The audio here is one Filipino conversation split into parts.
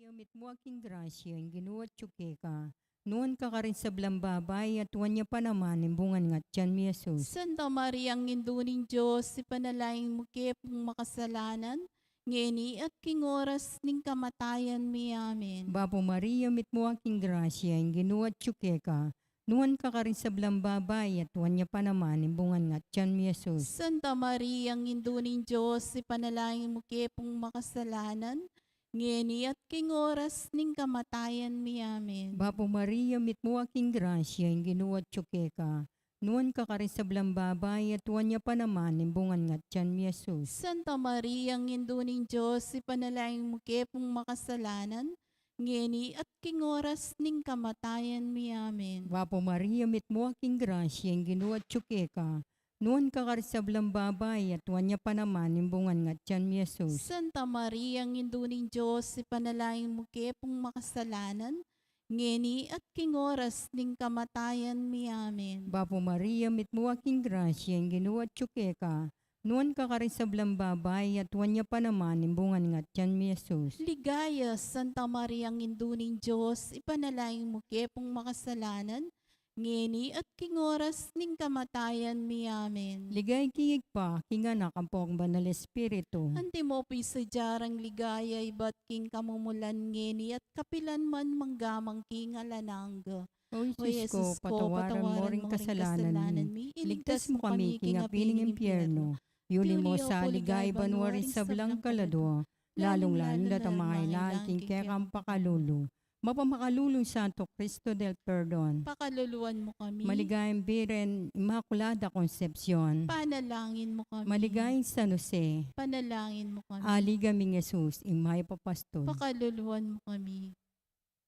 Mit mo aking grasya, ang ginuwat tsuke ka. Noon ka rin sa blambabay at wanya pa naman imbungan nga tiyan mi Jesus. Santa Maria, ang induning Diyos, ipanalangin mo kay pong makasalanan, ngeni at king oras ning kamatayan mi. Amen. Bapo Maria, mit mo aking grasya, ang ginuwat tsuke ka. Noon ka rin sa blambabay at wanya pa naman imbungan nga tiyan mi Jesus. Santa Maria, ang induning Diyos, ipanalangin mo kay pong makasalanan, ngeni at king oras ning kamatayan mi. Amen. Bapo Maria, mit mo aking grasya, ang ginuwat tsuke ka. Noon ka rin sa blambabay at wanya pa naman imbungan nga tiyan mi Jesus. Santa Maria, ang induning Diyos, ipanalangin mo kay pong makasalanan, ngeni at king oras ning kamatayan mi. Amen. Bapo Maria, mit mo aking grasya, ang ginuwat tsuke ka. Noon ka rin sa blambabay at wanya pa naman imbungan nga tiyan mi Jesus. Santa Maria, ang induning Diyos, ipanalangin mo kay pong makasalanan, ngeni at king oras ning kamatayan mi. Amen. Bapo Maria, mit mo aking grasya, ang ginuwat tsuke ka. Noon ka rin sa blambabay at wanya pa naman imbungan nga tiyan mi Jesus. Ligaya, Santa Maria, ang induning Diyos, ipanalangin mo kay pong makasalanan, ngeni at king oras ning kamatayan mi. Amen. Ligay kiyig pa, kinganak ang pong banal espiritu. Ante mo po'y sadyarang ligaya, iba't king kamumulan ngeni at kapilan man manggamang king alanang. O O Jesus ko, patawaran mo ring kasalanan mi. Iligtas mo kami, king apiling impyerno. Yuli mo sa ligay banwari sa blang kalado. Lalong-lalo na tamailan, king kekang pakalulu. Mapamakалulong Santo Cristo del Perdon. Pakaluluan mo kami. Maligayang Biren, Immaculada Concepcion. Panalangin mo kami. Maligayang San Jose. Panalangin mo kami. Aligaming Jesus, imay papastol. Pakaluluan mo kami.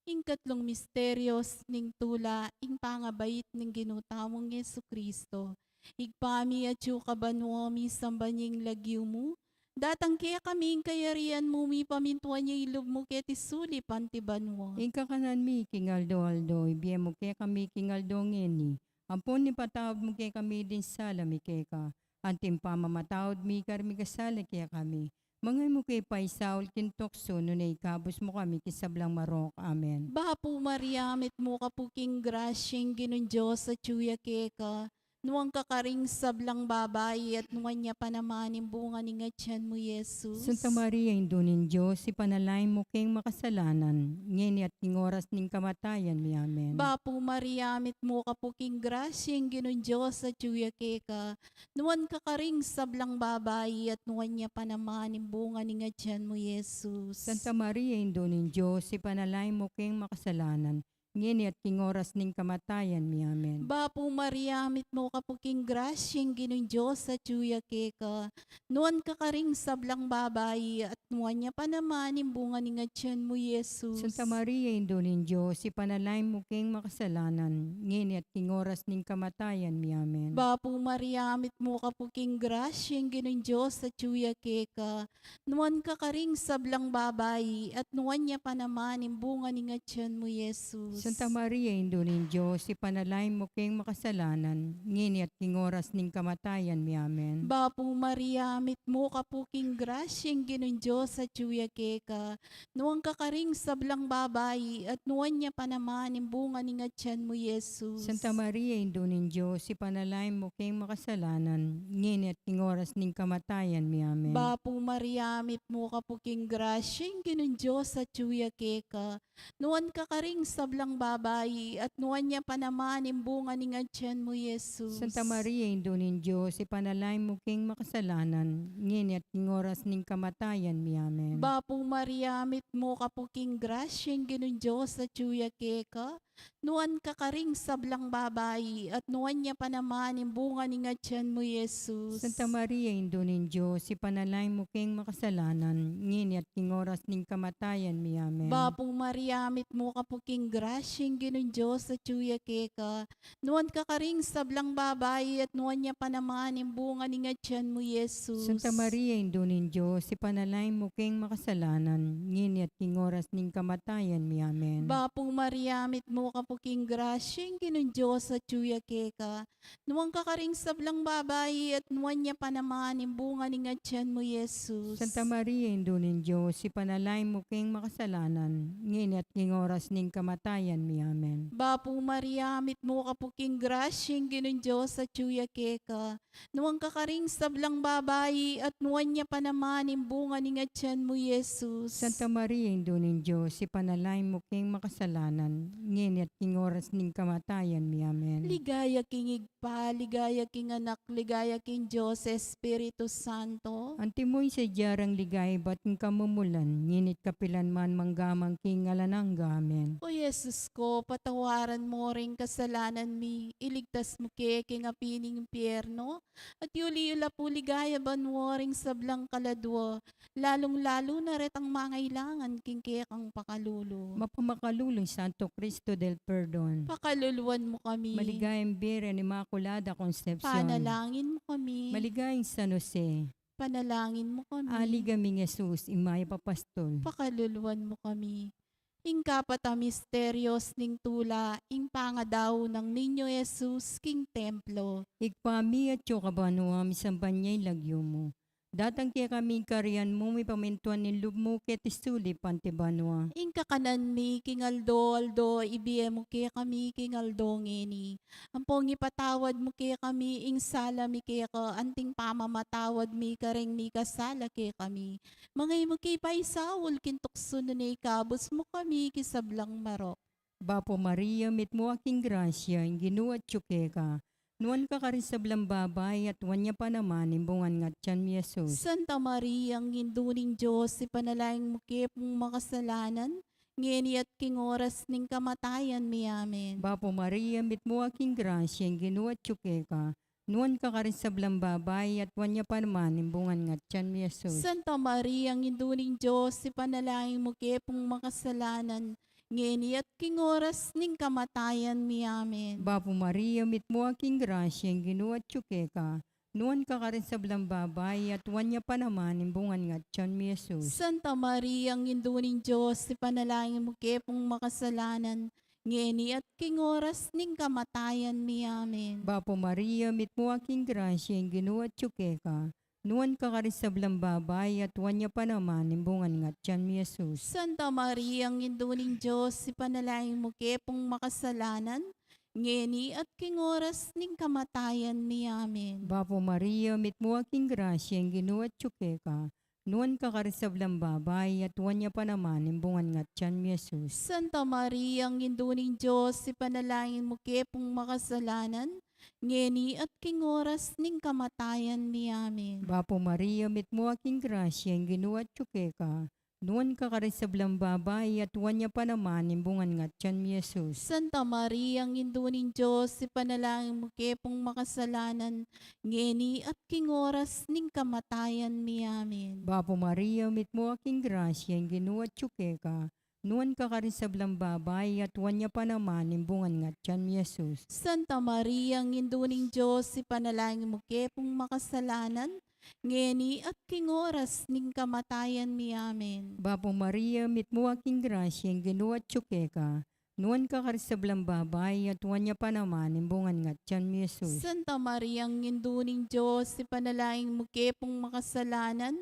Ing katlong misteryos ning tula, ing pangabait ning ginutamong Yesu Kristo. Igpami at yu kabanwami sambanying lagyo mo. Datang kaya kaming kayarian mo mi pamintuan niya ilob mo kaya tisuli pantibanwa. Ika kanan mi, king Aldo, ibiye mo kaya kami king Aldo ngeni. Ampon ni patawad mo kaya kami din sala mi kaya ka. Antim pa mamatawad mi karmi kasala kaya kami. Mangay mo kay paisaul kintokso no na ikabos mo kami kisablang marok. Amen. Bapo Maria, mit mo kapuking grasyeng ginun Diyos sa tsuya keka. Nuwang kakaring sablang babae at nuwan niya pa naman yung bunga ni ngatyan mo, Jesus. Santa Maria, indunin Diyos, ipanalay mo kayong makasalanan, ngeni at king oras ning kamatayan mi. Amen. Bapo Maria, mit mo kapuking grasyeng ginun Diyos sa tsuya keka. Nuwan kakaring sablang babae at nuwan niya pa naman yung bunga ni ngatyan mo, Jesus. Santa Maria, indunin Diyos, ipanalay mo kayong makasalanan, ngeni at king oras ning kamatayan mi. Amen. Bapo Maria, mit mo kapuking grasyeng ginun Diyos sa tsuya keka. Nuwan kakaring sablang babae at nuwan niya pa naman yung bunga ni ngatyan mo, Jesus. Santa Maria, indunin Diyos, ipanalay mo kayong makasalanan, ngeni at king oras ning kamatayan mi. Amen. Bapo Maria, mit mo kapuking grasyeng ginun Diyos sa tsuya keka. Nuwan kakaring sablang babae at nuwan niya pa naman yung bunga ni ngatyan mo, Jesus. Santa Maria, indunin Diyos, ipanalay mo kayong makasalanan, ngeni at king oras ning kamatayan mi. Amen. Bapo Maria, mit mo kapuking grasyeng ginun Diyos sa tsuya keka. Nuwang kakaring sablang babae at nuwan niya pa naman yung bunga ni ngatyan mo, Jesus. Santa Maria, indunin Diyos, ipanalay mo kayong makasalanan, ngeni at king oras ning kamatayan mi. Amen. Bapo Maria, mit mo kapuking grasyeng ginun Diyos sa tsuya keka. Nuwan kakaring sablang babae at nuwan niya pa naman yung bunga ni ngatyan mo, Jesus. Santa Maria, indunin Diyos, ipanalay mo kayong makasalanan, ngeni at king oras ning kamatayan mi. Amen. Bapo Maria, mit mo kapuking grasyeng ginun Diyos sa tsuya keka. Nuwan kakaring sablang babae at nuwan niya pa naman yung bunga ni ngatyan mo, Jesus. Santa Maria, indunin Diyos, ipanalay mo kayong makasalanan, ngeni at king oras ning kamatayan mi. Amen. Bapo Maria, mit mo kapuking grasyeng ginun Diyos sa tsuya keka. Nuwan kakaring sablang babae at nuwan niya pa naman yung bunga ni ngatyan mo, Jesus. Santa Maria, indunin Diyos, ipanalay mo kayong makasalanan, ngeni at king oras ning kamatayan mi. Amen. Bapo Maria, mit mo mo kapuking grasyeng kinun Diyos at yuya keka. Nuwang kakaring sablang babayi at nuwan niya pa naman imbunga ni ngatyan mo, Yesus. Santa Maria, Indunin Diyos, ipanalay mo king makasalanan, ngini at king oras ning kamatayan mi. Amen. Bapo Maria, mit mo kapuking grasyeng kinun Diyos at yuya keka. Nuwang kakaring sablang babayi at nuwan niya pa naman imbunga ni ngatyan mo, Yesus. Santa Maria, Indunin Diyos, ipanalay mo king makasalanan, ngini at king oras ning kamatayan mi. Amen. Ligaya king igpa, ligaya king anak, ligaya king Diyos, Espiritu Santo. Antimoy sa jarang ligay ba't ng kamumulan, nginit kapilan man manggamang king alanangga. Amen. O Yesus ko, patawaran mo ring kasalanan mi, iligtas mo king apining impyerno, at yuli-yula po ligaya banwo ring sablang kaladwo, lalong-lalo na ret ang mangailangan king kekang pakalulo. Mapamakalulong Santo Cristo del Perdon. Pakaluluan mo kami. Maligayang Birhen Immaculada Concepcion. Panalangin mo kami. Maligayang San Jose. Panalangin mo kami. Aligaming Jesus, Imay Papastol. Pakaluluan mo kami. Ing kapata misterios ning tula, ing pangadaw ng Ninyo Jesus king templo. Igpami at yokabanwa, misambanyay lagyo mo. Datang kaya kami kariyan mo, may pamintuan ng lub mo, ketistuli pantibanwa. Ing kakanan mi king aldo, ibiye mo kaya kami king aldo ngeni. Ampong ipatawad mo kaya kami, ing sala mi kaya ka, anting pamamatawad mi kareng mi kasala kaya kami. Mangay mo kay paisawol kintukso na ikabos mo kami kisablang marok. Bapo Maria, mit mo aking grasya, ang ginuat tsuke ka. Nuan ka karisablang babay at wanya pa naman imbungan nga tiyan mi Jesus. Santa Maria, ang hinduning Diyos, ipanalangin mo kaya pong makasalanan, ngeni at king oras ning kamatayan mi. Amen. Bapo Maria, mit mo aking grasya, ang ginuat tsuke ka. Nuan ka karisablang babay at wanya pa naman imbungan nga tiyan mi Jesus. Santa Maria, ang hinduning Diyos, ipanalangin mo kaya pong makasalanan, ngeni at king oras ning kamatayan mi. Amen. Bapo Maria, mit mo aking grasya, ang ginuat tsuke ka. Nuan ka karisablang babay at wanya pa naman imbungan nga tiyan mi Jesus. Santa Maria, ang hinduning Diyos, ipanalangin mo kaya pong makasalanan, ngeni at king oras ning kamatayan mi. Amen. Bapo Maria, mit mo aking grasya, ang ginuat tsuke ka. Nuan ka karisablang babay at wanya pa naman imbungan nga tiyan mi Jesus. Santa Maria, ang hinduning Diyos, ipanalangin mo kaya pong makasalanan, ngeni at king oras ning kamatayan mi. Amen. Bapo Maria, mit mo aking grasya, ang ginuat tsuke ka. Nuan ka karisablang babay at wanya pa naman imbungan nga tiyan mi Jesus. Santa Maria, ang hinduning Diyos, ipanalangin mo kaya pong makasalanan, ngeni at king oras ning kamatayan mi. Amen. Bapo Maria, mit mo aking grasya, ang ginuat tsuke ka. Nuan ka karisablang babay at wanya pa naman imbungan nga tiyan mi Jesus. Santa Maria, ang hinduning Diyos, ipanalangin mo kaya pong makasalanan, ngeni at king oras ning kamatayan mi. Amen. Bapo Maria, mit mo aking grasya, ang ginuat tsuke ka. Nuan ka karisablang babay at wanya pa naman imbungan nga tiyan mi Jesus. Santa Maria, ang hinduning Diyos, ipanalangin mo kaya pong makasalanan, ngeni at king oras ning kamatayan mi. Amen. Bapo Maria, mit mo aking grasya, ang ginuat tsuke ka. Nuan ka karisablang babay at wanya pa naman imbungan nga tiyan mi Jesus. Santa Maria, ang hinduning Diyos, ipanalangin mo kaya pong makasalanan,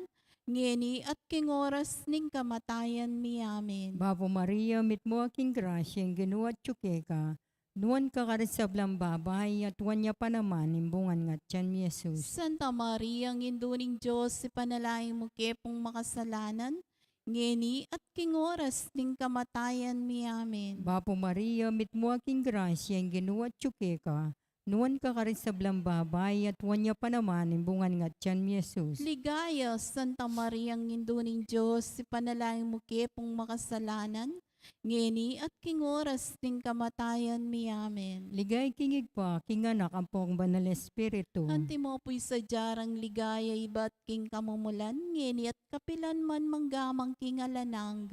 ngeni at king oras ning kamatayan mi. Amen. Bapo Maria, mit mo aking grasya, ang ginuat tsuke ka. Nuan ka karisablang babay at wanya pa naman imbungan nga tiyan mi Jesus. Santa Maria, ang hinduning Diyos, ipanalangin mo kaya pong makasalanan, ngeni at king oras ning kamatayan mi. Amen. Bapo Maria, mit mo aking grasya, ang ginuat tsuke ka. Nuan ka karisablang babay at wanya pa naman imbungan nga tiyan mi Jesus. Ligaya, Santa Maria, ang hinduning Diyos, ipanalangin mo kaya pong makasalanan, ngeni at king oras ning kamatayan mi. Amen. Ligay kingig pa, king anak ang pong banal na espiritu. Anti mo po'y sa jarang ligaya iba't king kamumulan, ngeni at kapilan man manggamang king alanang.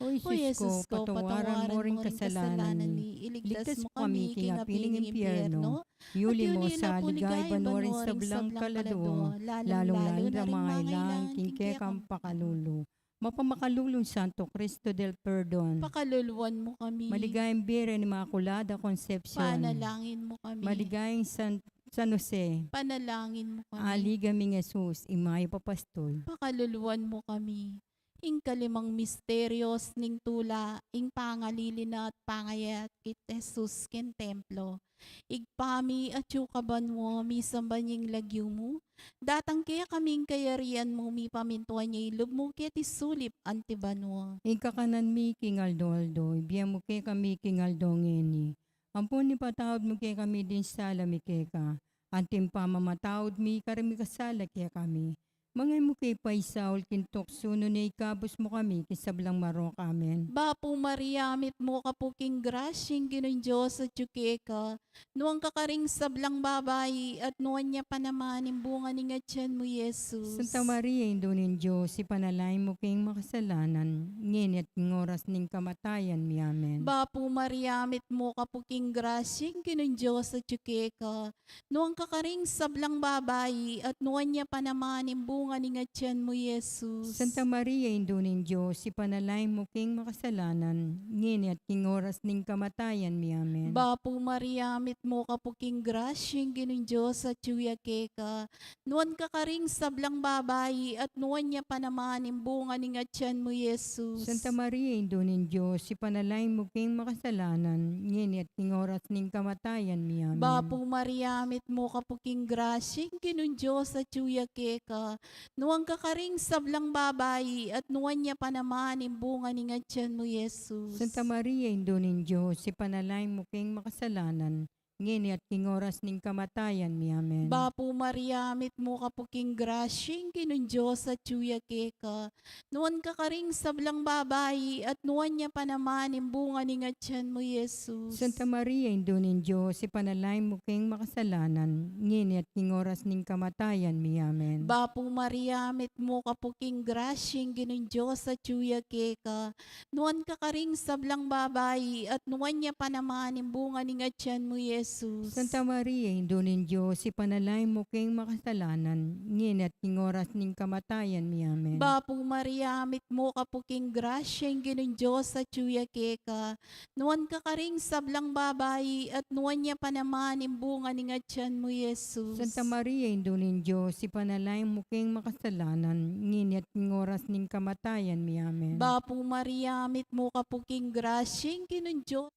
O O Jesus ko, patawaran mo ring kasalanan ni. Iligtas mo kami kami king king apiling apiling impyerno. impyerno. Yuli mo At sa yuli ligay na banorin po sa ligay blang banoring kalado. kalado, Lalong lalo na na ring mga mangailangan ilang king king kekang pakanulo. Mapamakalulong Santo Cristo del Perdon. Pakaluluwan mo kami. Maligayang Bire ni Immaculada Concepcion. Panalangin mo kami. Maligayang San Jose. Panalangin mo kami. Aligaming Jesus, Imayo Papastol. Pakaluluwan mo kami. Ing kalimang misteryos ning tula, ing pangalilina at pangayat kit Jesus ken templo. Igpami at yukaban mo, mi sambanying lagyo mo. Datang kaya kaming kayarian mo, mi pamintuan niya ilog mo, kaya tisulip antiban mo. Ikakanan mi kingaldo-aldo, ibiyan mo kay kami kingaldo ngeni. Ampun ni patawad mo kay kami din sa lamikeka. Antim pa mamatawad mi karami kasala kaya kami. Mga mo kay paisaul kintok suno na ikabos mo kami kisablang maro kamen. Bapo Mariamit mo kapuking grasyeng ginon Diyos at yukeka, nuang kakaring sablang babayi at nuwan niya pa naman yung bunga ni ngatyan mo, Jesus. Santa Maria, Indonin Diyos, ipanalay mo kayong makasalanan, ngayon at ng oras ning kamatayan mi amen. Bapo Mariamit mo kapuking grasyeng ginon Diyos at yukeka, nuang kakaring sablang babayi at nuwan niya pa naman yung bunga ni ngatyan mo, Jesus. Santa Maria, Indonin Diyos, ipanalay mo kayong makasalanan, ngayon at ng oras ning kamatayan mi amen. Bapo Mariamit mo kapuking grasyeng ginon Diyos at yuyakeka, nuwan kakaring sablang babayi at nuwan niya pa naman yung bunga ni ngatyan mo, Jesus. Santa Maria, Indonin Diyos, ipanalay mo kayong makasalanan, ngayon at ng oras ning kamatayan mi amen. Bapo Mariamit mo kapuking grasyeng ginon Diyos at yuyakeka, nuwang kakaring sablang babayi at nuwan niya pa naman yung bunga ni ngatyan mo, Jesus. Santa Maria, Indonin Diyos, ipanalay mo kayong makasalanan, ngayon at king oras ning kamatayan mi amen. Bapo Mariamit mo kapuking grasyeng ginon Diyos at yuyakeka, nuwan kakaring sablang babayi at nuwan niya pa naman yung bunga ni ngatyan mo, Jesus. Santa Maria, Indonin Diyos, ipanalay mo kayong makasalanan, ngayon at king oras ning kamatayan mi amen. Bapo Mariamit mo kapuking grasyeng ginon Diyos at yuyakeka, nuwan kakaring sablang babayi at nuwan niya pa naman yung bunga ni ngatyan mo, Jesus. Santa Maria, Indonin Diyos, ipanalay mo kayong makasalanan, ngayon at king oras ning kamatayan mi amen. Bapo Mariamit mo kapuking grasyeng ginon Diyos at yuyakeka, nuwan kakaring sablang babayi at nuwan niya pa naman yung bunga ni ngatyan mo, Jesus. Santa Maria, Indonin Diyos, ipanalay mo kayong makasalanan, ngayon at king oras ning kamatayan mi amen. Bapo Mariamit mo kapuking grasyeng ginon Diyos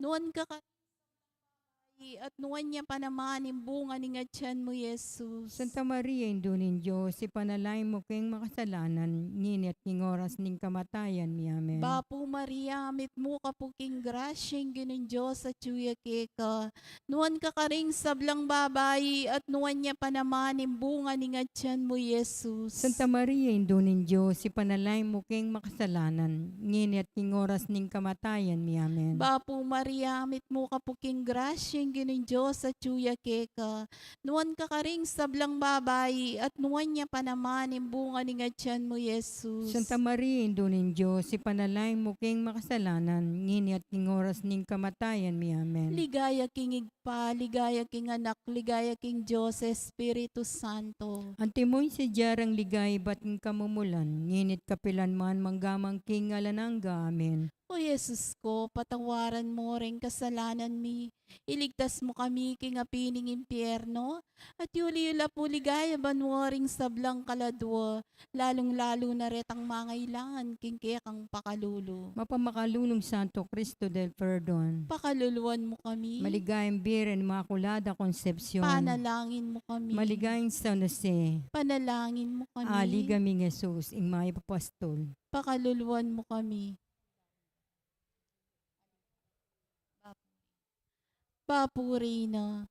nuwan kakaring at nuwan niya pa naman yung bunga ni ngatyan mo, Jesus. Santa Maria, Indonin Diyos, ipanalay mo kayong makasalanan, ngayon at king oras ning kamatayan mi amen. Bapo Mariamit mo kapuking grasyeng ginon Diyos at yuyakeka, nuwan kakaring sablang babayi at nuwan niya pa naman yung bunga ni ngatyan mo, Jesus. Santa Maria, Indonin Diyos, ipanalay mo kayong makasalanan, ngayon at king oras ning kamatayan mi amen. Bapo Mariamit mo kapuking grasyeng ginon Diyos at yuyakeka, nuwan kakaring sablang babayi at nuwan niya pa naman yung bunga ni ngatyan mo, Jesus. Santa Maria, Indonin Diyos, ipanalay mo kayong makasalanan, ngayon at king oras ning kamatayan mi amen. Ligaya king igpa, ligaya king anak, ligaya king Diyos, Espiritu Santo. Antimoy si jarang ligay ba't ng kamumulan, nginit kapilan man manggamang king alanangga, amen. O Jesus ko, patawaran mo rin kasalanan mi. Iligtas mo kami king apining impyerno. At yuli-yula po ligaya banwaring sablang kaladwa. Lalong-lalo na retang mangailangan king kang pakalulo. Mapamakalulong Santo Cristo del Perdon. Pakaluluwan mo kami. Maligayang Birhen Immaculada Concepcion. Panalangin mo kami. Maligayang San Jose. Panalangin mo kami. Aligaming Jesus, Imayo Papastol. Pakaluluwan mo kami. Bapurina,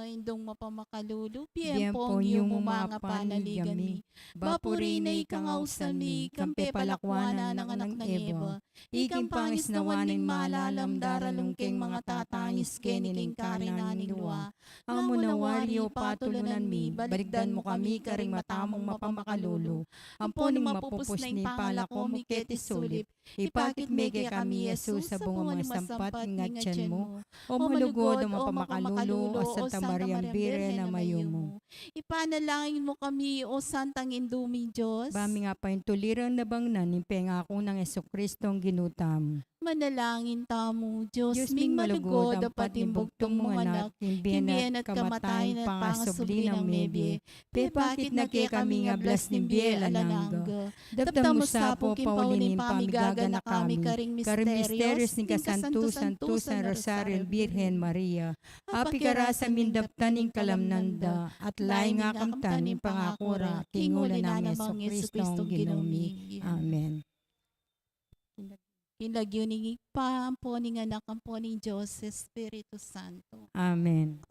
indong mapamakalulu, Biyempong yung mga panaligan mi. Bapurina, ikangausan mi, kampe palakwana ng anak ng Eva. Ikang pangis na waning malalam daralong keng mga tatangis keniking karinaning luwa. Amo na wariyo patulunan mi, baligdan mo kami karing matamong mapamakalulo. Amponing mapupus na impala ko mi keti sulip. Ipakit mege kami Jesus sa bunga mga sampat nga tiyan mo. O malugod o mapamakalulo o Santa Maria Virgen na mayumo. Ipanalangin mo kami o Santang Indumi Diyos. Bami nga pa yung tulirang nabangnan, impengako ng Jesucristong ginutam. Manalangin tamo, Diyos Diyos ming ming malugod, malugod, dapat imbugtong mong anak, himbiyan at kamatayan at pangasubli ng mebye. Pe bakit na kaya kami nga blas ni Biel alananga. Dabdam mo sa po paulinin pamigaga na kami karing karing misterios misterios ni kasantu-santusan Rosario Birhen Maria. Api kara sa mindaptaning kalamnanda at laing nga kamtaning pangakura kingula ng Jesucristong ginumi. Amen. Kinlagyuning pa, amponing anak, amponing Diyos, Espiritu Santo. Amen.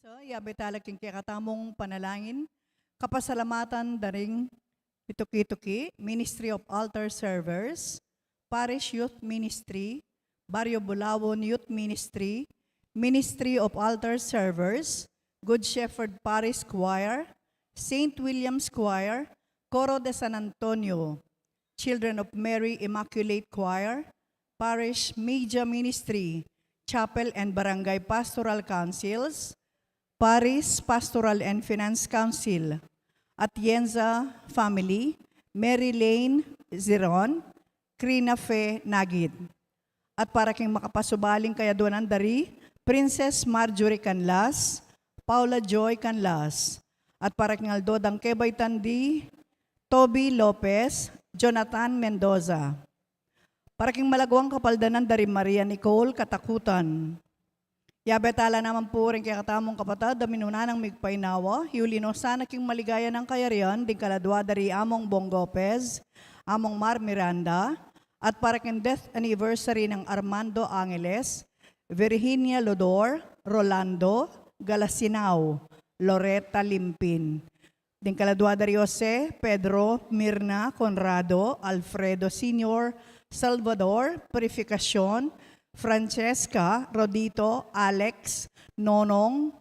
So, yabe talaking kikatamong panalangin, kapasalamatan daring Pituki-Tuki, Ministry of Altar Servers, Parish Youth Ministry, Barrio Bulawon Youth Ministry, Ministry of Altar Servers, Good Shepherd Parish Choir, St. William's Choir, Coro de San Antonio, Children of Mary Immaculate Choir, Parish Media Ministry, Chapel and Barangay Pastoral Councils, Parish Pastoral and Finance Council, Atienza Family, Mary Lane Ziron, Crina Fe Nagid. At para king makapasubaling kaya doon dari, Princess Marjorie Canlas, Paula Joy Canlas. At para king aldo dang kebay tandi, Toby Lopez, Jonathan Mendoza. Para king malagwang kapaldanan dari Maria Nicole Katakutan. Yabetala naman po rin kaya katamong kapatad, daminuna ng migpainawa, hiulino sana king maligaya ng kayarian, di kaladwa dari Among Bong Gopez, Among Mar Miranda, at para king death anniversary ng Armando Angeles, Virginia Lodor, Rolando, Galasinao, Loretta Limpin. Din kaladwa dari Jose, Pedro, Mirna, Conrado, Alfredo Sr., Salvador, Purificacion, Francesca, Rodito, Alex, Nonong,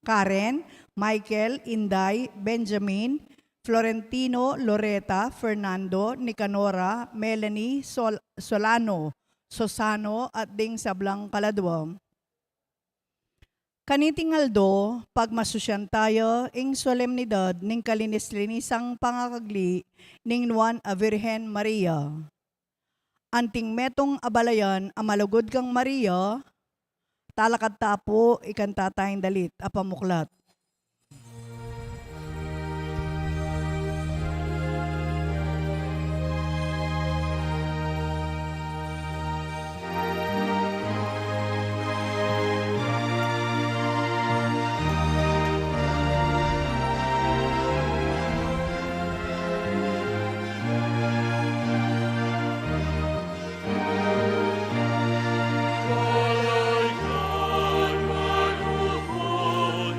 Karen, Michael, Inday, Benjamin, Florentino, Loretta, Fernando, Nicanora, Melanie, Solano, Sosano, at ding sablang kaladwam. Kanitingaldo, pagmasusyan tayo, ing solemnidad, ning kalinis-linisang pangakagli, ning Juan a Virgen Maria. Anting metong abalayan, amalugod kang Maria, talakad tapo, ikanta tayong dalit, apamuklat. Malaikat manukod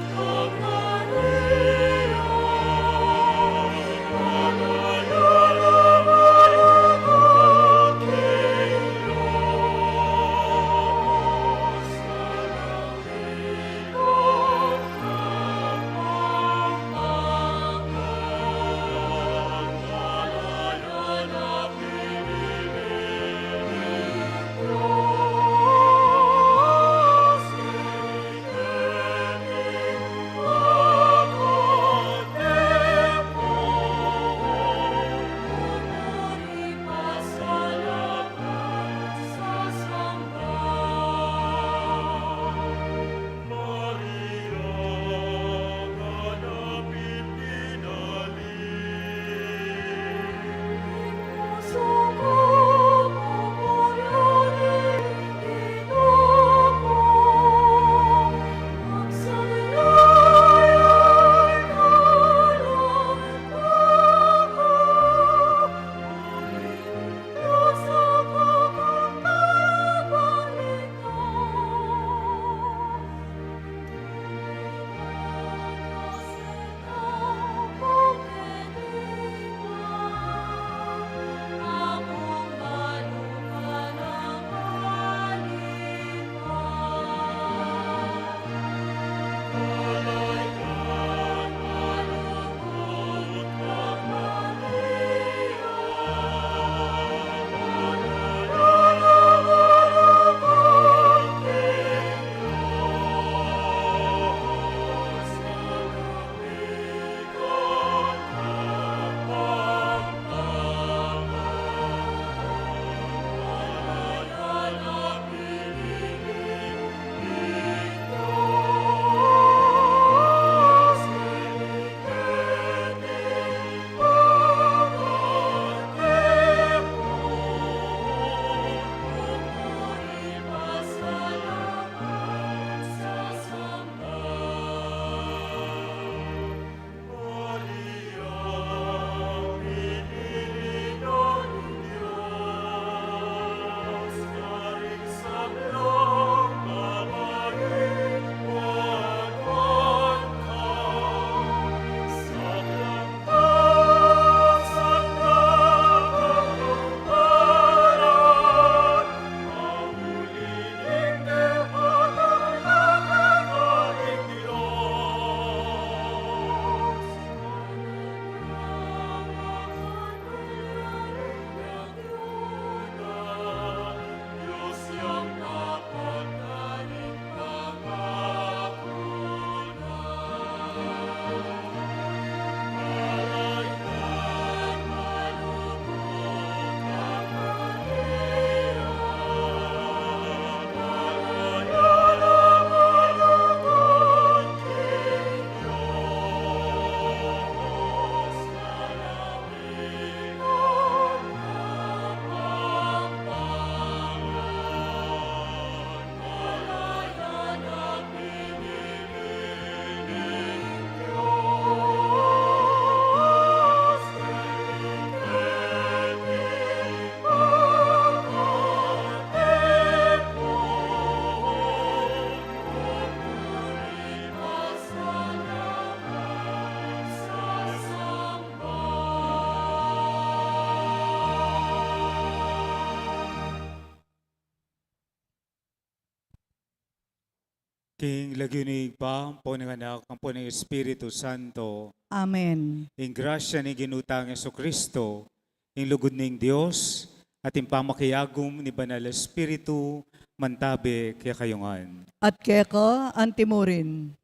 King laginig pa, po ng anak, ang po ng Espiritu Santo, Amen. in grasya ni Ginutang Kristo, in lugod ning Dios, at in pamakiyagom ni Banal Espiritu, mantabe kaya kayongan. At keka antimurin.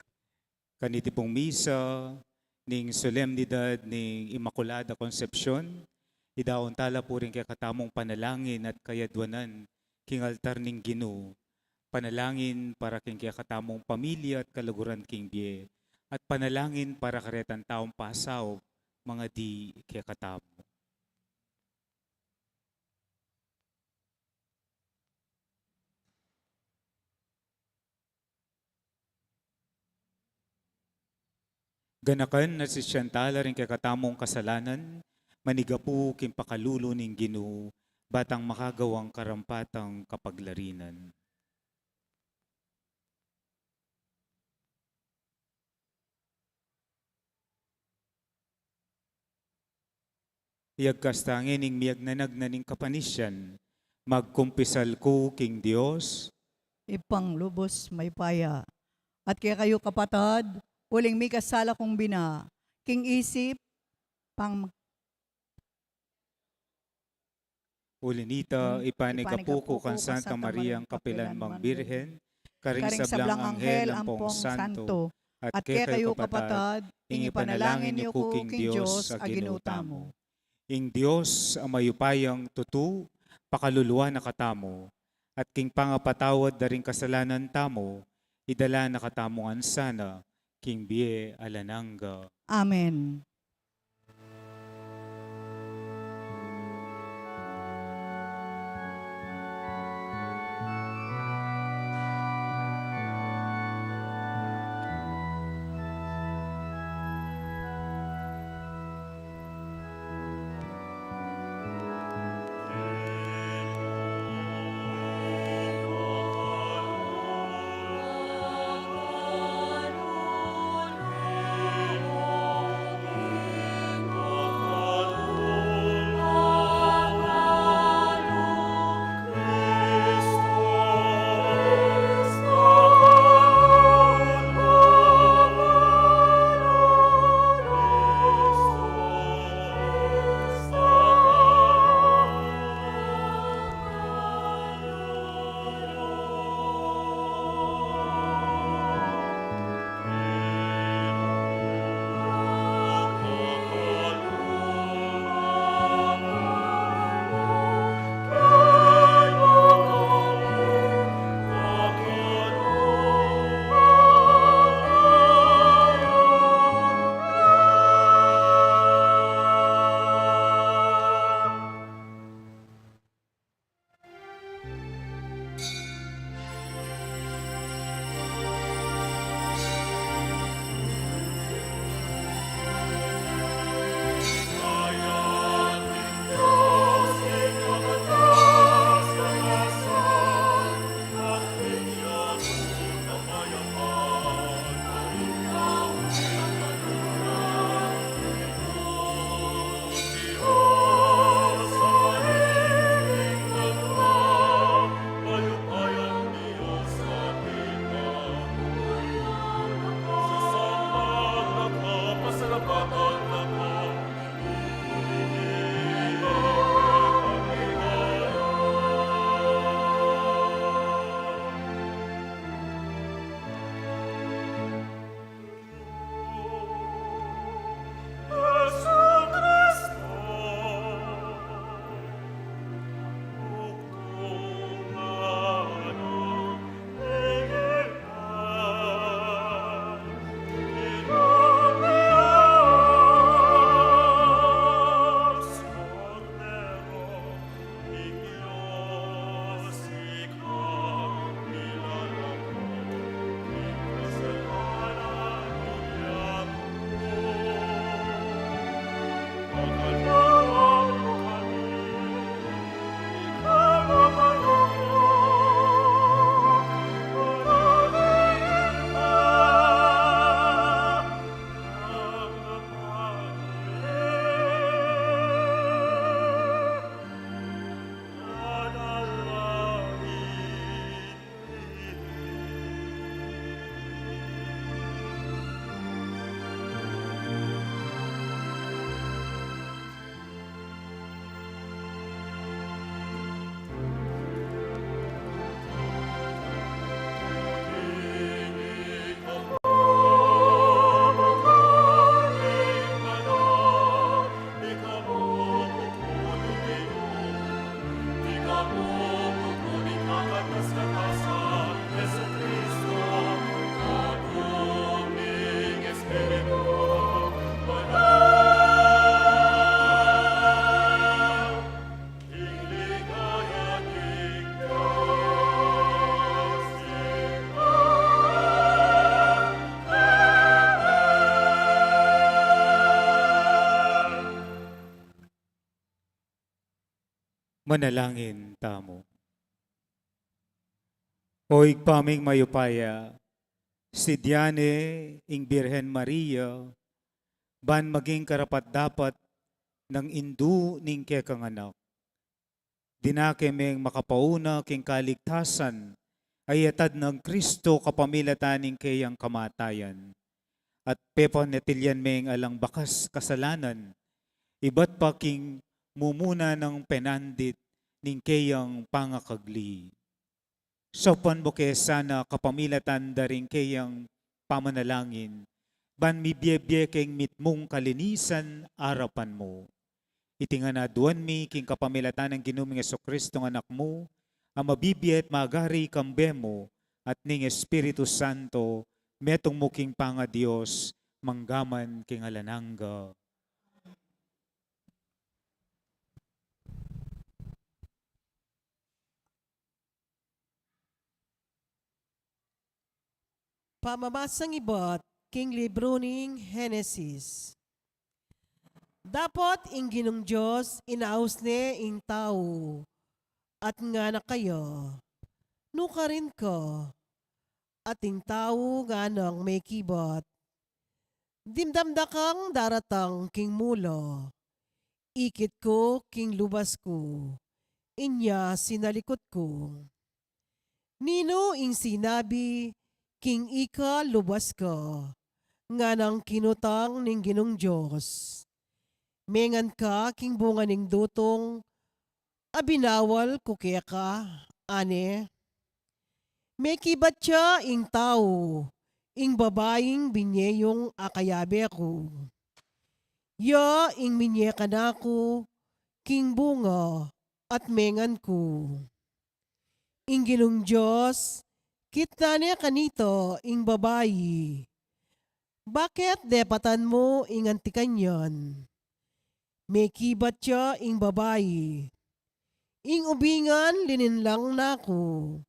Kaniti pong misa, ning solemnidad ning Immaculada Concepcion, idaon tala po rin kaya katamong panalangin at kayadwanan, king altar ning Ginoo, panalangin para king kaya katamong pamilya at kaluguran king biye, at panalangin para karetan taong pasaw, mga di kaya katamo. Ganakan na si Shantala rin kaya katamong kasalanan, manigapu king pakalulo ning Ginoo, batang makagawang karampatang kapaglarinan. Iyagkastangin ning miyag na ning kapanisyan, magkumpisal ko king Dios, Ipang lubos may paya. At kaya kayo kapatad, uling may kasala kong bina. King isip, pang ulinita ipanigapuko kan Santa Maria ang kapilan mang Birhen, karing sablang anghel ang pong santo, at kaya kayo kapatad, ing ipanalangin niyo ko king Dios a ginutamo. Ing Dios ang mayupayang tutu, pakaluluwa na katamo, at king pangapatawad na rin kasalanan tamo, idala na katamongan sana, king biye alananga. Amen. Manalangin tamo. O igpaming mayupaya, si Diane ing Birhen Maria, ban maging karapat-dapat ng indu ning kekanganak. Dinakemeng makapauna king kaligtasan, ay atad ng Kristo kapamilataning kayang kamatayan. At pepanetilyan meng alang bakas kasalanan, iba't pa king mumuna ng penandit ning kayang pangakagli. So panbuke sana kapamilatan daring kayang pamanalangin, ban mibiyebye keng mitmong kalinisan arapan mo. Iti nga na duwan mi king kapamilatan ng Ginoong Jesucristo ng anak mo, ang mabibiyet magari kambe mo at ning Espiritu Santo, metong mo king panga Diyos, manggaman king alanangga. Pamamasang ibot, king libro ning Henesis. Dapat ing Ginong Diyos inaus ne ing tao, at nga na kayo, nuka rin ko, at ing tao nga nang may kibot. Dimdamda kang daratang king mulo, ikit ko king lubas ko, inya sinalikot ko. Nino ing sinabi, king ika lubas ka, nga nang kinutang ning Ginong Diyos. Mengan ka king bunga ning dutong, abinawal ko kaya ka, ane. May kibat siya ing tao, ing babaeng binyeyong akayabe ko. Ya ing minye ka na ko, king bunga, at mengan ko. Ing Ginong Diyos, kita niya kanito ing babayi. Bakit depatan mo ing antikan yan? May kibat siya ing babayi. Ing ubingan lininlang nako.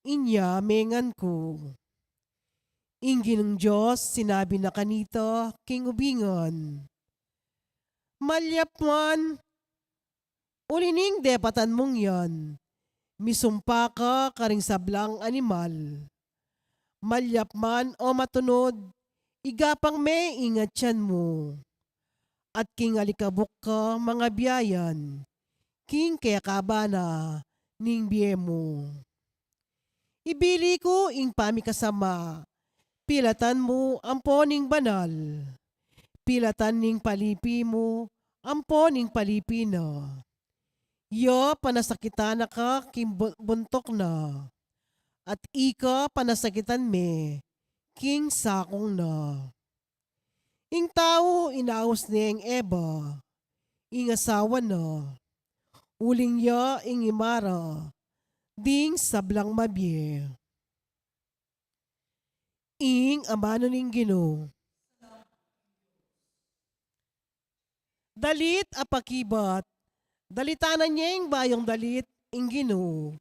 Inya mengan ko. Ing Ginong Diyos sinabi na kanito king ubingan. Malyap man, ulining depatan mong yan. Misumpa ka karing sablang animal. Malyap man o matunod, igapang me ingat yan mo. At king alikabok ka mga biyayan, king kaya kabana ning biye mo. Ibili ko ing pamikasama, pilatan mo ampo ning banal. Pilatan ning palipi mo, ampo ning palipi na. Yo panasakitan na ka king buntok na, at ika panasakitan me, king sakong na. Ing tao inaos ni ing Eba, ing asawa na, uling ya ing imara, ding sablang mabye. Ing amano ning Ginoo. Dalit apakibat, dalitanan niya ing bayong dalit ing Ginoo,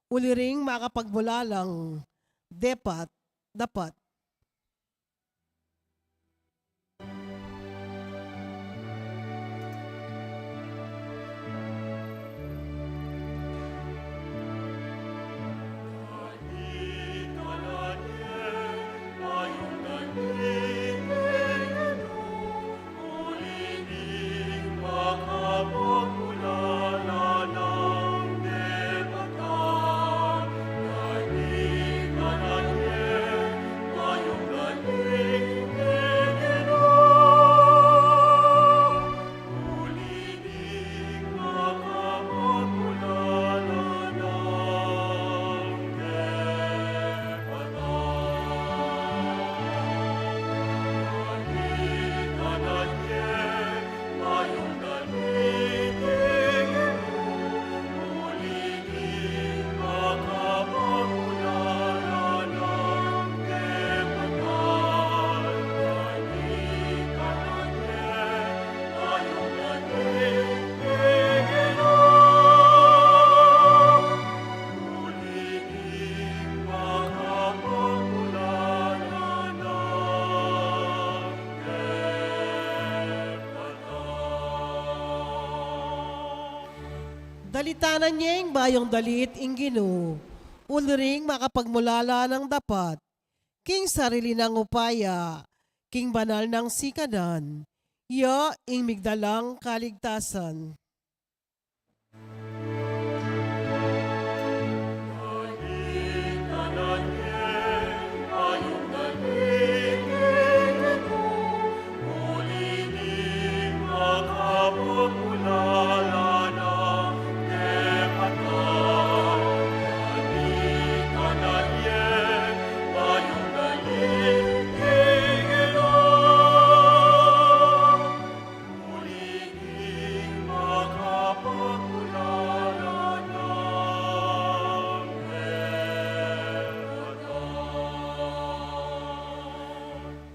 uli ring makapagbulalang, dapat. Dalitanan niya yung bayong dalit ing Ginoo. Uluring makapagmulala ng dapat. King sarili ng upaya, king banal ng sikadan. Ya ing migdalang kaligtasan.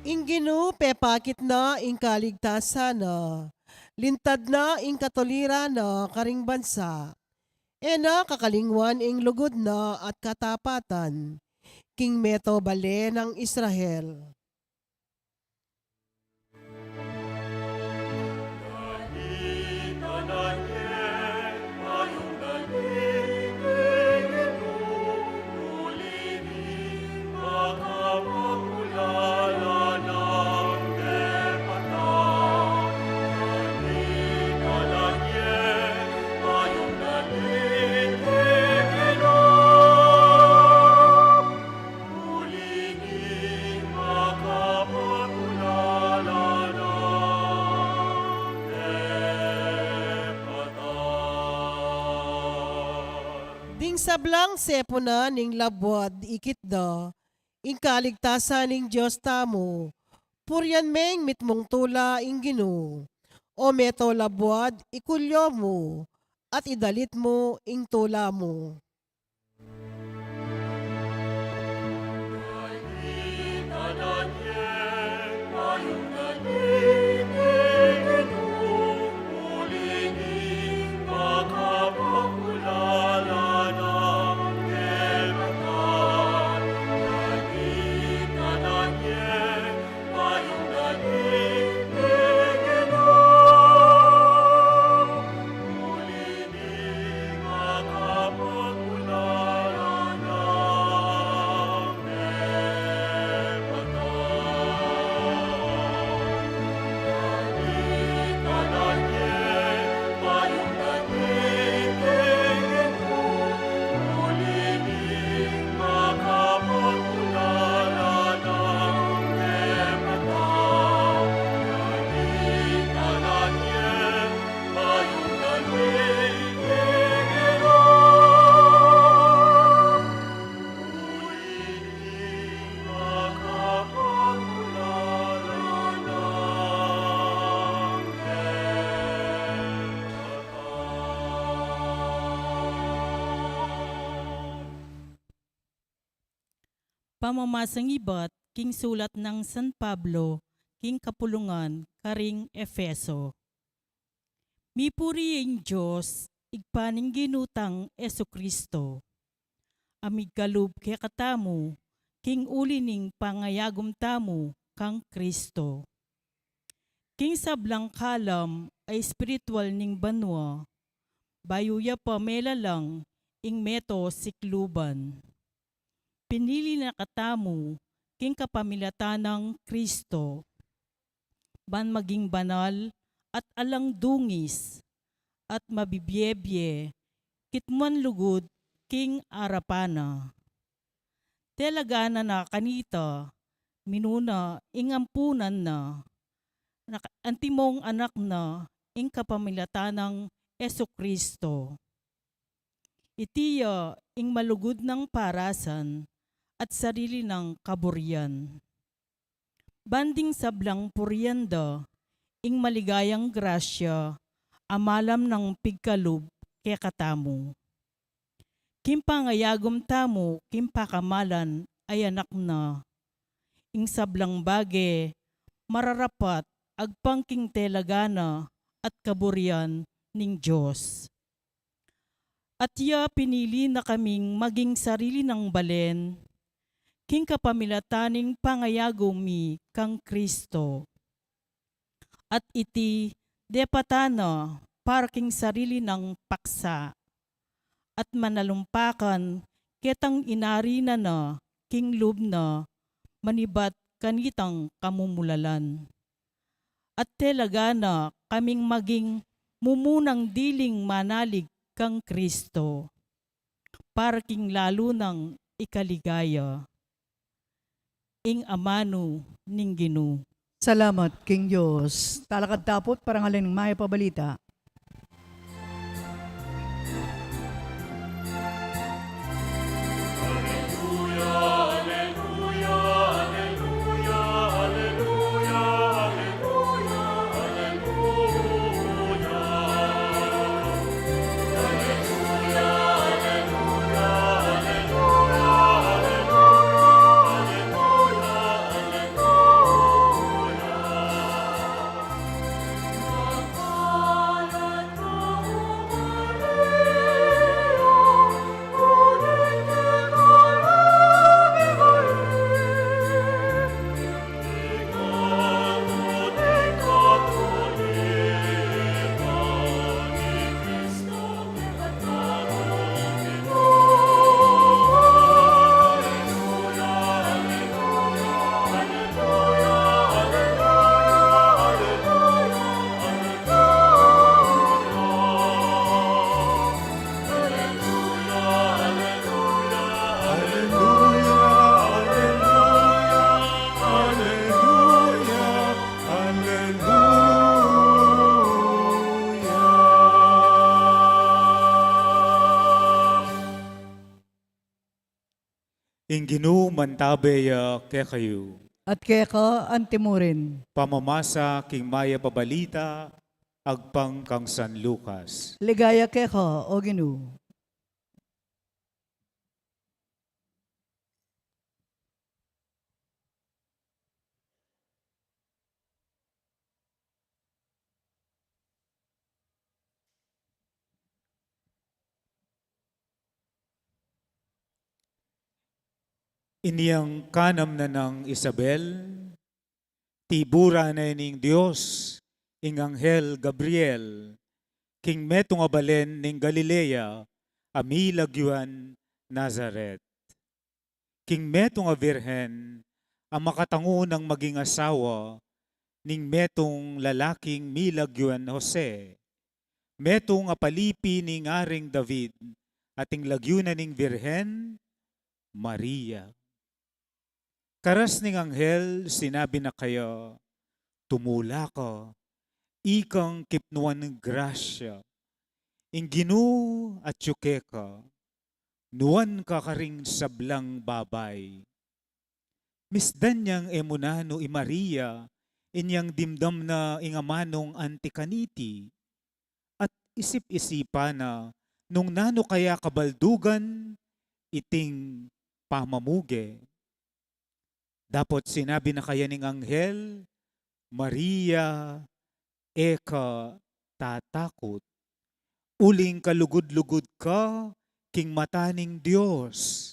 Ing Ginoo pepakit na ing kaligtasan na. Lintad na ing katulira na karing bansa. Ena kakalingwan ing lugod na at katapatan. King Meto Bale ng Israel. Ding sablang sepo na ning labwad ikitda, ing kaligtasan ning Diyos tamo, puryan meng mitmong tula ing Ginoo. O meto labwad ikulyo mo, at idalit mo ing tula mo. Pamamasang ibat, king sulat ng San Pablo, king kapulungan, karing Efeso. Mipuri ang Diyos, igpaning ginutang Esukristo. Amig kalub kay katamu, king ulining pangayagom tamu, kang Kristo. King sablang kalam ay spiritual ning banwa, bayuya pa melalang, ing meto sikluban. Pinili na katamu, king kapamilatan ng Kristo. Ban maging banal at alang dungis, at mabibyebye, kitmuan lugod, king arapana. Telagana na kanita, minuna, ing ampunan na, antimong anak na, ing kapamilatan ng Esukristo. Itiya, ing malugod ng parasan, at sarili ng kaburian. Banding sablang puryanda, ing maligayang grasya, amalam ng pigkalub kay katamu. Kim pangayagom tamo, kim pakamalan ay anak na. Ing sablang bage, mararapat, agpangking telagana at kaburian ning Diyos. At ya pinili na kaming maging sarili ng balen, king kapamilataning pangayagomi kang Kristo. At iti depatana parking sarili ng paksa, at manalumpakan ketang inarina na king lub na manibat kanitang kamumulalan. At talaga na kaming maging mumunang diling manalig kang Kristo, para king lalo ng ikaligaya. Ing amano ning Ginoo. Salamat, King Diyos. Talakad tapot, parangalan ng Maya Pabalita. Ing Ginoo mantabaya ke kayo. At kaya ka, antimurin. Pamamasa king Maya Pabalita, agpang kang San Lucas. Ligaya kaya ka, o Ginoo. Iniyang kanam na ng Isabel, tibura na ining Diyos, ing Anghel Gabriel, king metong abalen ning Galilea, ami lagyuan Nazaret. King metong a virhen, ang makatango ng maging asawa, ning metong lalaking milagyuan Jose. Metong apalipi ning aring David, ating lagyunan ning virhen, Maria. Karas ning anghel, sinabi na kayo, tumula ka, ikang kipnuan ng grasya, ing Ginoo at yuke ka, nuwan ka karing sablang babay. Misdan niyang emunano i Maria, inyang dimdam na ingamanong antikaniti, at isip-isipa na, nung nano kaya kabaldugan, iting pamamuge. Dapat sinabi na kaya ning anghel, Maria, eka tatakot. Uling kalugod-lugod ka, king mataning Diyos.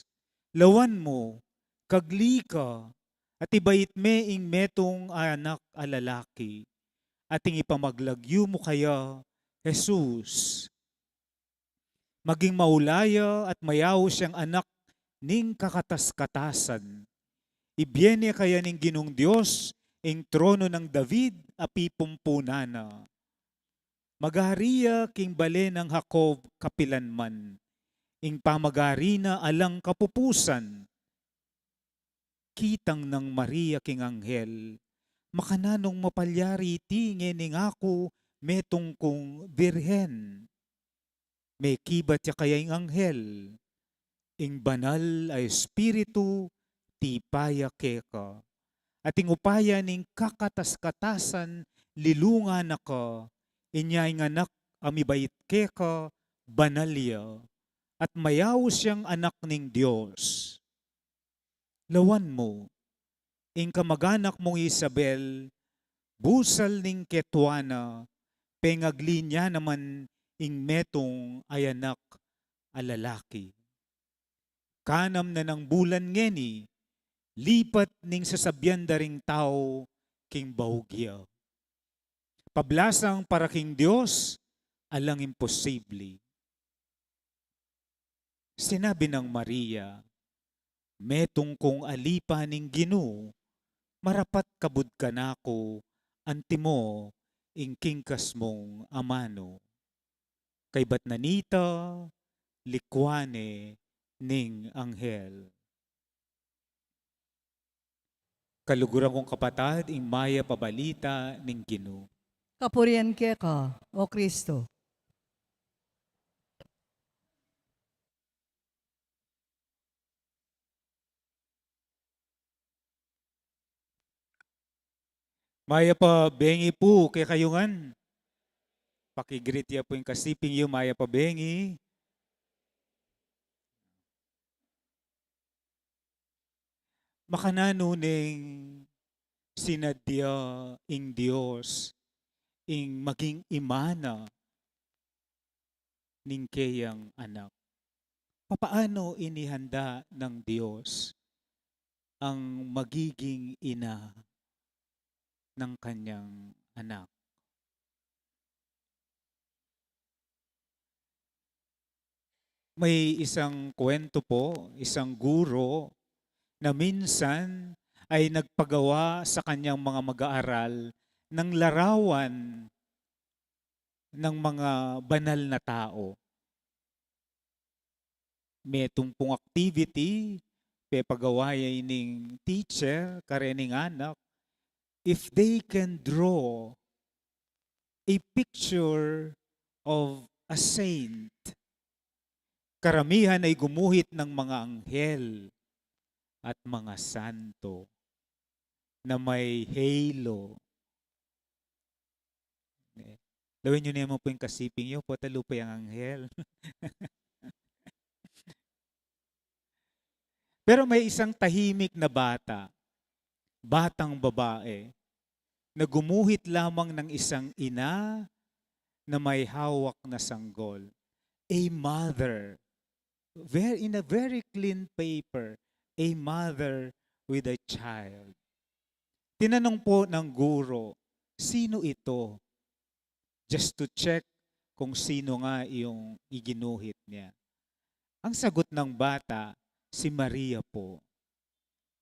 Lawan mo, kagli ka, at ibait me ing metong anak alalaki. Ating ipamaglagyo mo kaya, Jesus. Maging maulaya at mayaw siyang anak ning kakatas-katasan. Ibiene kaya ning Ginong Diyos, ing trono ng David, api pumpunana. Magahariya king bale ng Jacob kapilanman, ing pamagari na alang kapupusan. Kitang ng Maria king anghel, makananong mapalyari tingin ning ako, metong kong birhen. May kibat ya kaya ing anghel, ing banal ay espiritu, tipaya keka. Ating upaya ning kakatas-katasan, lilungan ako, inya ing anak amibait keka, banalya, at mayaw siyang anak ning Diyos. Lawan mo, ing kamag-anak mong Isabel, busal ning ketwana, pengagli niya naman ing metong ay anak alalaki. Kanam na ng bulan ngeni, lipat ning sasabyan daring tao king bahugya. Pablasang para king Diyos, alang imposible. Sinabi ng Maria, metong kong alipa ning Ginoo, marapat kabud ka nako, antimo, ingkingkas mong amano. Kay bat nanita, likwane, ning anghel. Kaluguran kong kapatad, ing maya pabalita ning Ginoo. Kapurian ka, O Kristo. Maya pa bengi po kay kayungan. Pakigreet ya po yung kasiping yung maya pa bengi. Makananuning sinadya ing Dios ing maging imana ning kayang anak. Papaano inihanda ng Diyos ang magiging ina ng kanyang anak? May isang kwento po, isang guro na minsan ay nagpagawa sa kanyang mga mag-aaral ng larawan ng mga banal na tao. May tumpong activity, pepagaway ning teacher, karening anak, if they can draw a picture of a saint, karamihan ay gumuhit ng mga anghel at mga santo na may halo. Lawin nyo naman po yung kasiping nyo, potalupa yung anghel. Pero may isang tahimik na bata, batang babae, na gumuhit lamang ng isang ina na may hawak na sanggol. A mother, in a very clean paper, a mother with a child. Tinanong po ng guro, sino ito? Just to check kung sino nga yung iginuhit niya. Ang sagot ng bata, si Maria po.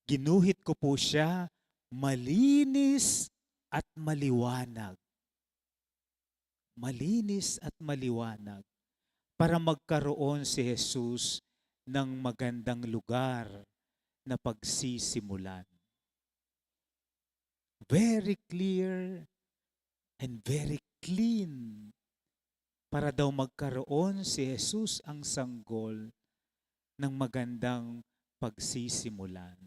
Ginuhit ko po siya malinis at maliwanag. Malinis at maliwanag para magkaroon si Jesus ng magandang lugar na pagsisimulan. Very clear and very clean para daw magkaroon si Jesus ang sanggol ng magandang pagsisimulan.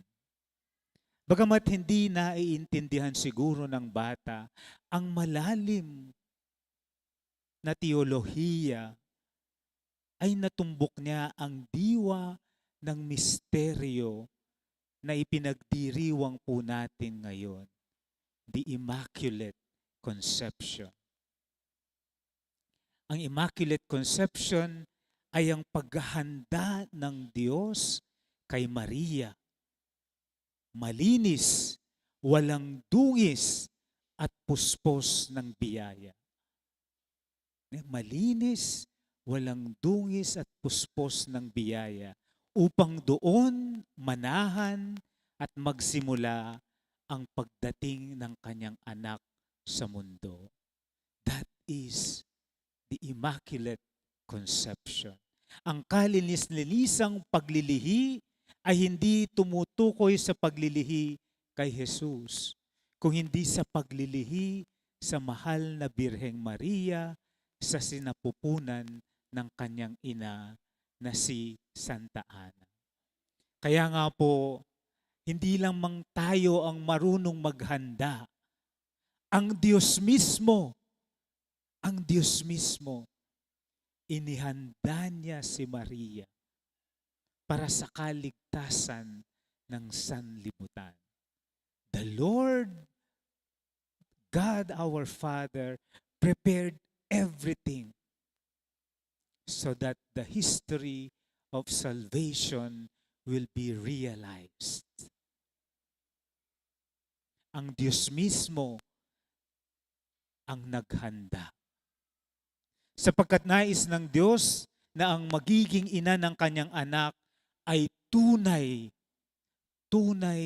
Bagamat hindi naiintindihan siguro ng bata ang malalim na teolohiya, ay natumbok niya ang diwa ng misteryo na ipinagdiriwang po natin ngayon, the Immaculate Conception. Ang Immaculate Conception ay ang paghahanda ng Diyos kay Maria. Malinis, walang dungis at puspos ng biyaya. Malinis, walang dungis at puspos ng biyaya upang doon manahan at magsimula ang pagdating ng kanyang anak sa mundo. That is the Immaculate Conception. Ang kalinis-linisang paglilihi ay hindi tumutukoy sa paglilihi kay Jesus, kung hindi sa paglilihi sa mahal na Birheng Maria sa sinapupunan ng kanyang ina na si Santa Ana. Kaya nga po, hindi lang tayo ang marunong maghanda. Ang Diyos mismo, inihanda niya si Maria para sa kaligtasan ng sanlibutan. The Lord, God our Father, prepared everything so that the history of salvation will be realized. Ang Diyos mismo ang naghanda. Sapagkat nais ng Diyos na ang magiging ina ng kanyang anak ay tunay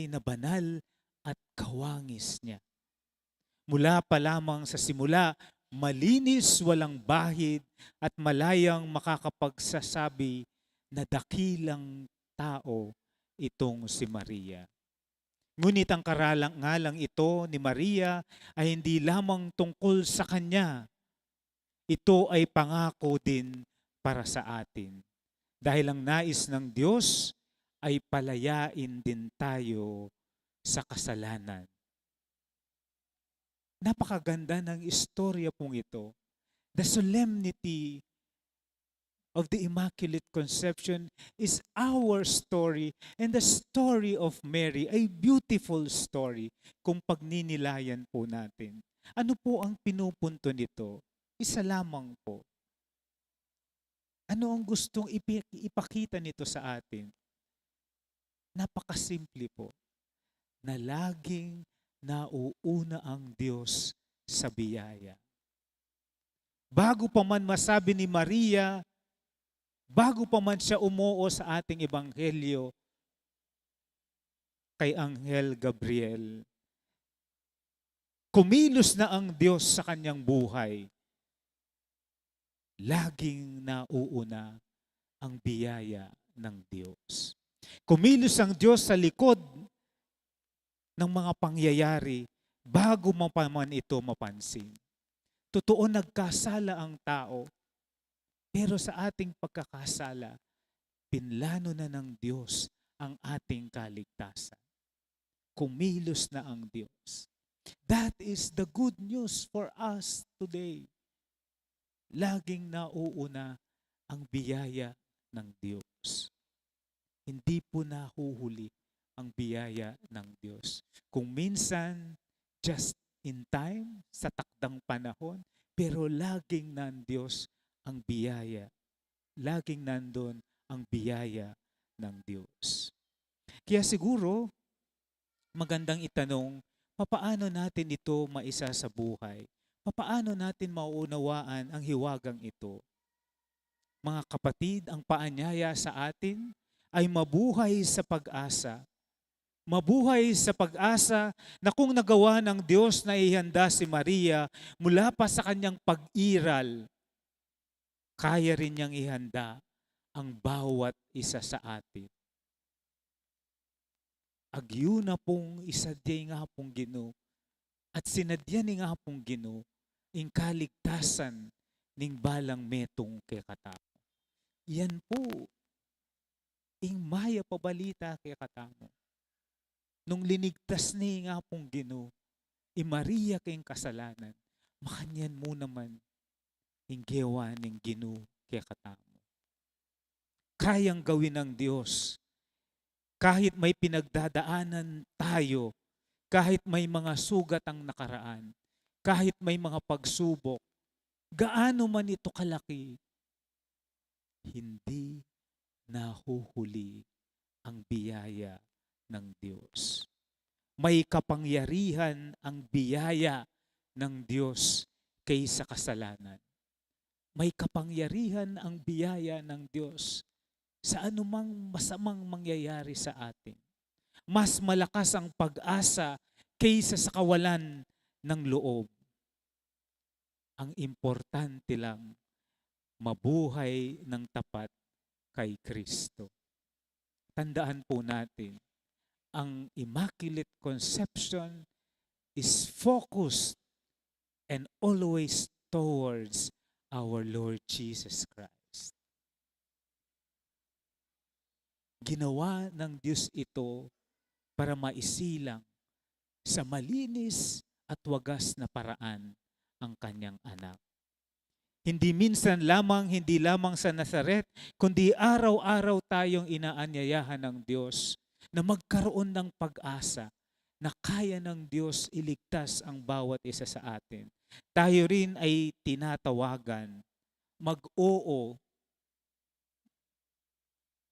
na banal at kawangis niya. Mula pa lamang sa simula, malinis, walang bahid at malayang makakapagsasabi na dakilang tao itong si Maria. Ngunit ang karangalang ito ni Maria ay hindi lamang tungkol sa kanya. Ito ay pangako din para sa atin. Dahil ang nais ng Diyos ay palayain din tayo sa kasalanan. Napakaganda ng istorya pong ito. The solemnity of the Immaculate Conception is our story, and the story of Mary, a beautiful story kung pagninilayan po natin. Ano po ang pinupunto nito? Isa lamang po. Ano ang gustong ipakita nito sa atin? Napakasimple po, na laging nauuna ang Diyos sa biyaya. Bago pa man masabi ni Maria, bago pa man siya umuo sa ating ebanghelyo kay Anghel Gabriel, kumilos na ang Diyos sa kanyang buhay. Laging nauuna ang biyaya ng Diyos. Kumilos ang Diyos sa likod ng mga pangyayari bago mo pa man ito mapansin. Totoo, nagkasala ang tao, pero sa ating pagkakasala, pinlano na ng Diyos ang ating kaligtasan. Kumilos na ang Diyos. That is the good news for us today. Laging nauuna ang biyaya ng Diyos. Hindi po nahuhuli ang biyaya ng Diyos. Kung minsan, just in time, sa takdang panahon, pero laging nanDiyos ang biyaya. Laging nandun ang biyaya ng Diyos. Kaya siguro, magandang itanong, papaano natin ito maisa sa buhay? Papaano natin mauunawaan ang hiwagang ito? Mga kapatid, ang paanyaya sa atin ay mabuhay sa pag-asa. Mabuhay sa pag-asa na kung nagawa ng Diyos na ihanda si Maria mula pa sa kanyang pag-iral, kaya rin niyang ihanda ang bawat isa sa atin. Agyo na pong isadya nga pong Ginoo at sinadya ni nga pong Ginoo ing kaligtasan ning balang metong kay katamo. Yan po ing maya pabalita kay katamo. Nung linigtas ni nga pong Ginoo, Maria kayong kasalanan, makanyan mo naman ing gewa ning Ginoo kay katamo. Kayang gawin ng Diyos kahit may pinagdadaanan tayo, kahit may mga sugat ang nakaraan, kahit may mga pagsubok, gaano man ito kalaki, hindi nahuhuli ang biyaya ng Diyos. May kapangyarihan ang biyaya ng Diyos kaysa kasalanan. May kapangyarihan ang biyaya ng Diyos sa anumang masamang mangyayari sa atin. Mas malakas ang pag-asa kaysa sa kawalan ng loob. Ang importante lang, mabuhay ng tapat kay Kristo. Tandaan po natin, ang Immaculate Conception is focused and always towards our Lord Jesus Christ. Ginawa ng Diyos ito para maisilang sa malinis at wagas na paraan ang kanyang anak. Hindi minsan lamang, hindi lamang sa Nazaret, kundi araw-araw tayong inaanyayahan ng Diyos na magkaroon ng pag-asa na kaya ng Diyos iligtas ang bawat isa sa atin. Tayo rin ay tinatawagan, mag-oo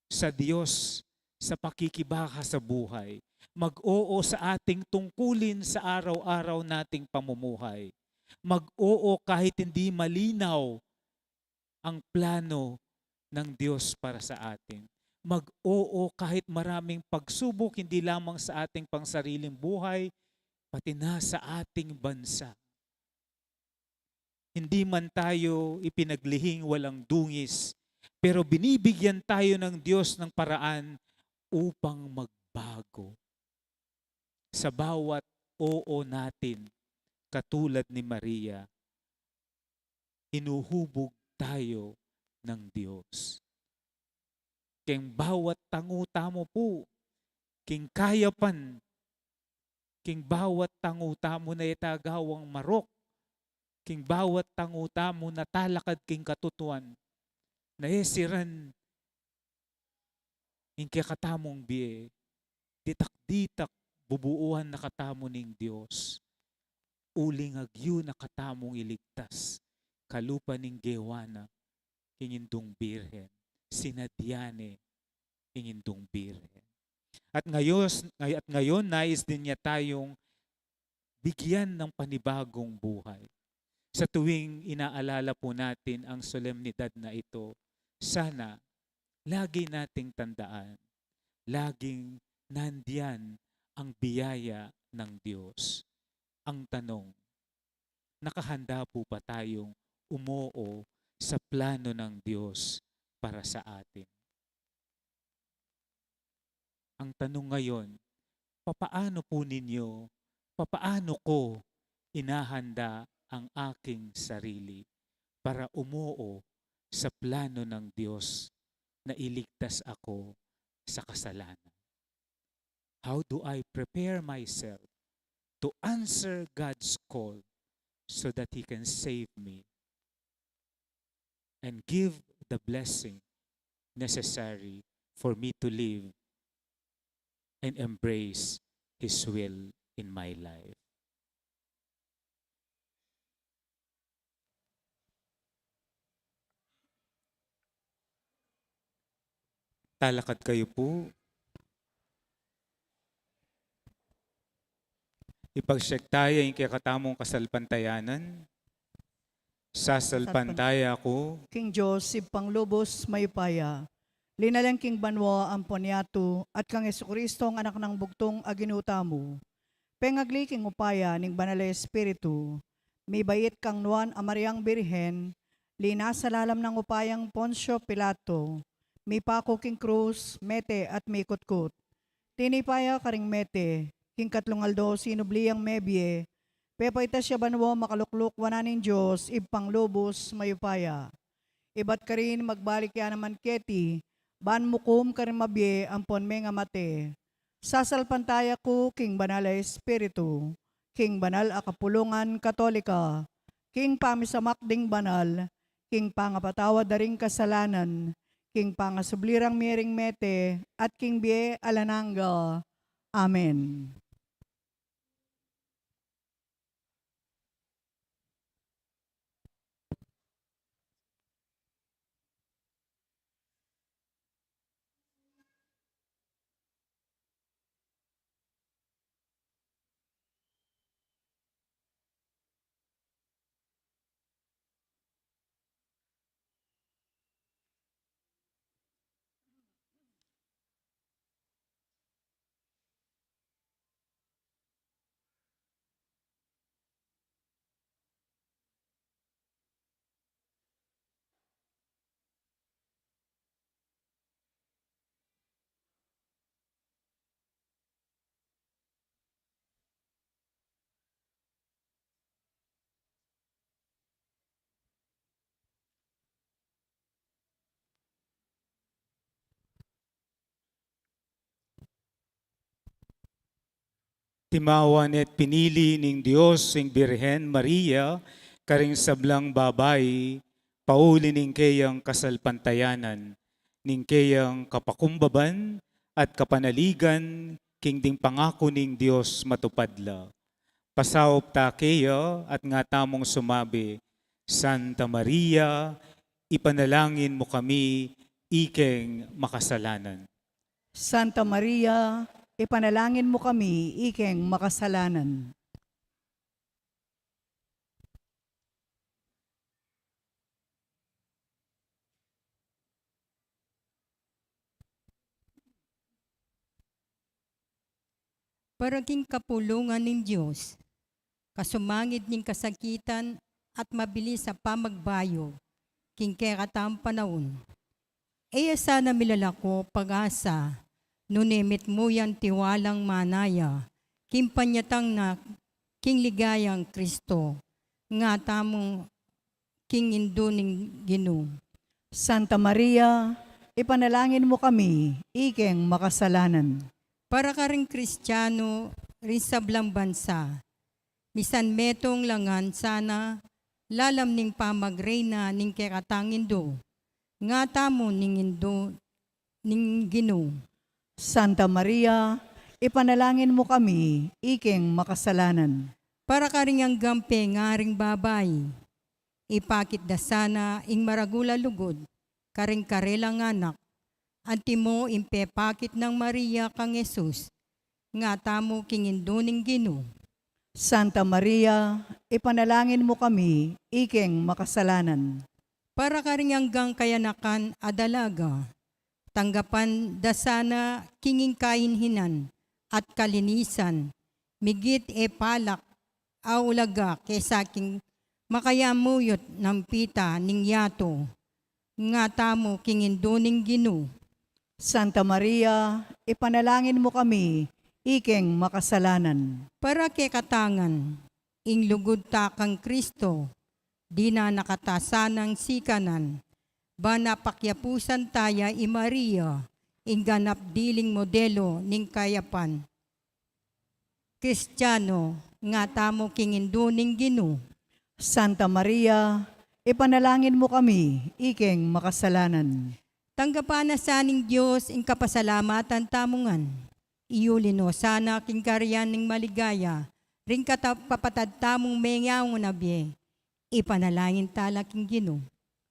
sa Diyos sa pakikibaka sa buhay. Mag-oo sa ating tungkulin sa araw-araw nating pamumuhay. Mag-oo kahit hindi malinaw ang plano ng Diyos para sa atin. Mag-oo kahit maraming pagsubok, hindi lamang sa ating pangsariling buhay, pati na sa ating bansa. Hindi man tayo ipinaglihing walang dungis, pero binibigyan tayo ng Diyos ng paraan upang magbago. Sa bawat oo natin, katulad ni Maria, hinuhubog tayo ng Diyos. King bawat tanguta mo po, king kayapan, king bawat tanguta mo na itagawang marok, king bawat tanguta mo na talakad king katutuan, na esiran, ing kakatamong biye, ditak-ditak bubuuhan na katamo ning Diyos. Uling agyo na katamong iligtas, kalupa ning gewana, ingindong birhen, sinadyane, ingindong birhen. At ngayon, nais din niya tayong bigyan ng panibagong buhay. Sa tuwing inaalala po natin ang solemnidad na ito, sana lagi nating tandaan, laging nandiyan ang biyaya ng Diyos. Ang tanong, nakahanda po ba tayong umoo sa plano ng Diyos para sa atin? Ang tanong ngayon, papaano ko inahanda ang aking sarili para umoo sa plano ng Diyos na iligtas ako sa kasalanan? How do I prepare myself to answer God's call so that He can save me and give the blessing necessary for me to live and embrace His will in my life? Talakad kayo po. Ipagsyagtaya yung kakatamong kasalpantayanan. Sasalpantaya ko, King Joseph Panglubos Mayupaya, linalang King Banwa ang Poniato at kang Jesucristo ang anak ng bugtong aginuta mo. Pengagli King Upaya ning Banal Espiritu, may bayit kang nuan Amariang Birhen, lina sa lalam ng upayang Poncio Pilato, may pako King Cruz, Mete at may kutkut. Tinipaya karing Mete, King Katlungaldo sinubliyang Mebye, pepayta siya banwa makalukluk wananin Diyos, ippanglubos Mayupaya. Ibat ka rin magbalik ya naman keti, ban mukum ka rin mabye ampon menga mate. Sasalpantaya ko King Banal Espiritu, King Banal a Kapulungan Katolika, King Pamisamakding Banal, King Pangapatawad daring kasalanan, King Pangasublirang Miring Mete, at King Bie Alananga. Amen. timawan at pinili ning Diyos ing Birhen Maria, karing sablang babay, pauli ning kayang kasalpantayanan, ning kayang kapakumbaban at kapanaligan, king ding pangako ning Diyos matupadla. Pasaop ta kayo at nga tamong sumabi, Santa Maria, ipanalangin mo kami, ikeng makasalanan. Santa Maria, ipanalangin mo kami, ikeng makasalanan. para king kapulungan ng Diyos, kasumangit ning kasakitan at mabilis sa pamagbayo, king kekatang panahon. Eya sana milalako pag-asa, nunimit mo yan tiwalang manaya, king panyatang na king ligayang Kristo, nga tamong king induning Ginoo. Santa Maria, ipanalangin mo kami, ikeng makasalanan. Para ka rin Kristiyano, rin sa blang bansa, misan metong langan sana, lalam ning pamagreyna ning kekatang Indo, nga tamo ning Indo ning Ginoo. Santa Maria, ipanalangin mo kami, ikeng makasalanan. Para ka rin ang gampe nga ring babay, ipakit da sana ing maragula lugod, karing karelang anak, antimo impepakit ng Maria kang Jesus, nga tamo king induning Ginoo. Santa Maria, ipanalangin mo kami, ikeng makasalanan. Para ka rin hanggang kayanakan adalaga, tanggapan da sana kinging kainhinan at kalinisan, migit e palak aulaga kesa king makayamuyot ng pita ning yato, nga tamo king induning Ginoo. Santa Maria, ipanalangin mo kami, ikeng makasalanan. Para kay katangan, ing lugod ta kang Kristo, di na nakatasanang sikanan, ba napakyapusan taya i Maria, ing ganap diling modelo ning kayapan. Kristiyano, nga tamo king induning Ginoo. Santa Maria, ipanalangin mo kami, ikeng makasalanan. Tanggapan na saning Diyos ing kapasalamatan tamungan. Iulino sana king karyan ning maligaya, ring katapapatad tamong mengaw na biye. Ipanalangin tala king Ginoo.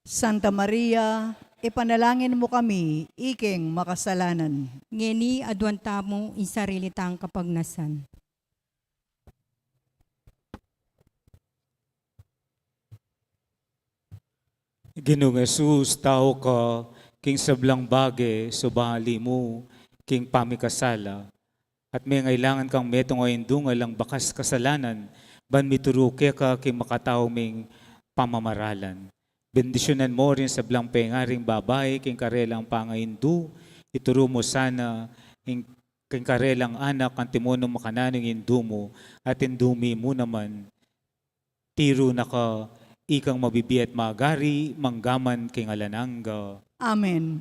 Santa Maria, ipanalangin mo kami, ikeng makasalanan. Ngeni adwan tamo in sarili tang kapagnasan. Ginoong Jesus, tao ka, king sablang bage, subali mo, king pamikasala, at may ngailangan kang metong ngayon dungal ang bakas kasalanan, ban mituruke ka king makatao ming pamamaralan. Bendisyonan mo rin sa blang pengaring babae, king karelang pangaindu, ituro mo sana, king karelang anak, ang timonong makananong indu mo, at indumi mo naman, tiro na ka, ikang mabibi at magari, manggaman king alanangga. Amen.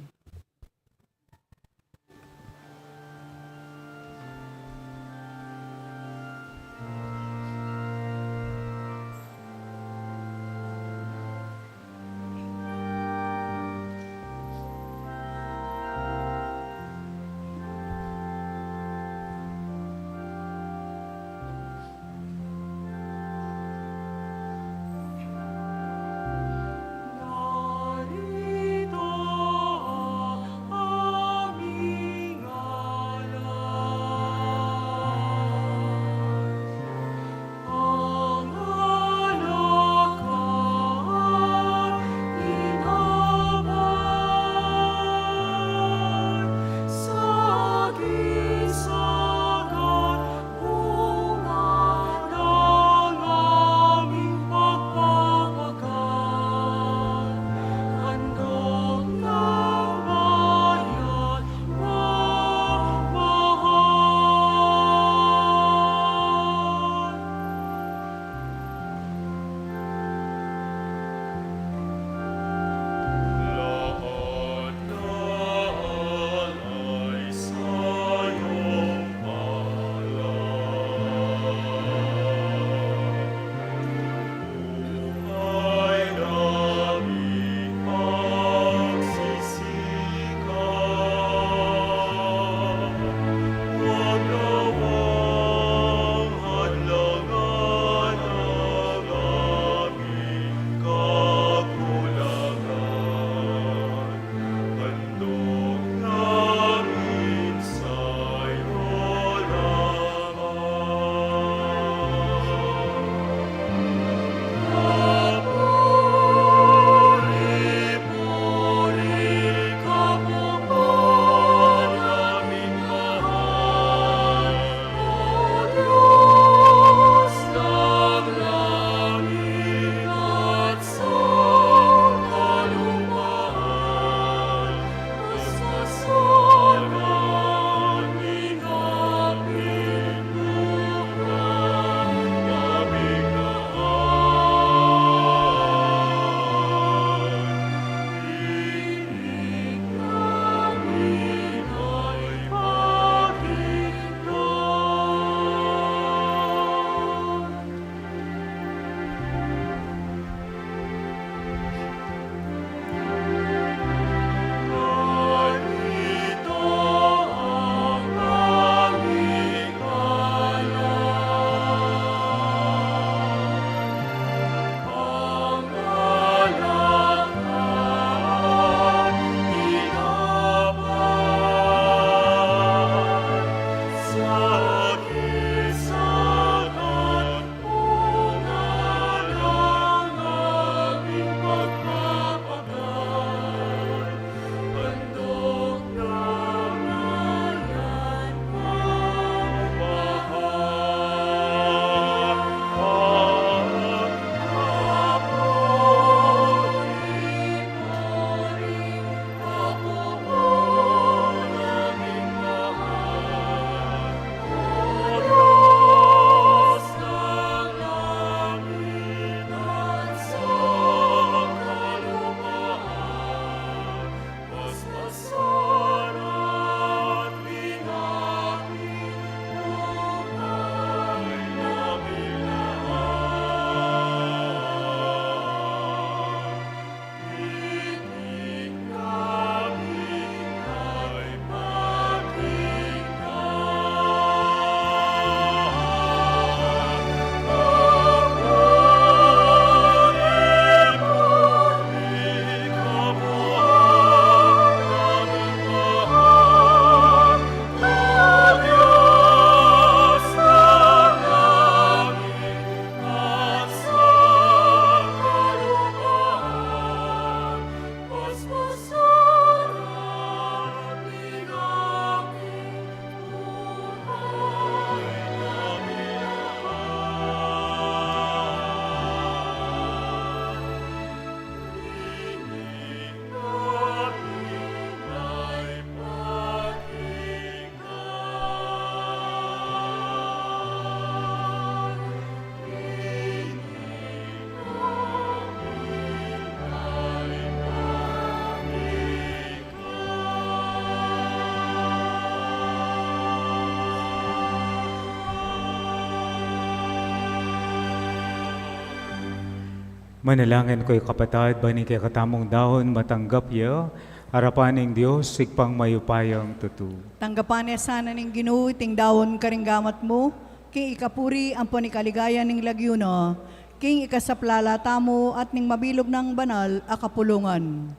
Manalangin ko'y kapatid, bani kay katamong dahon matanggap ya, harapan ng Diyos, sigpang mayupayang tutu. Tanggapan niya sana ning Ginoo iting dawon karinggamat mo, king ikapuri ang panikaligaya ning lagyuna, king ikasaplala mo at ning mabilog ng banal a kapulungan.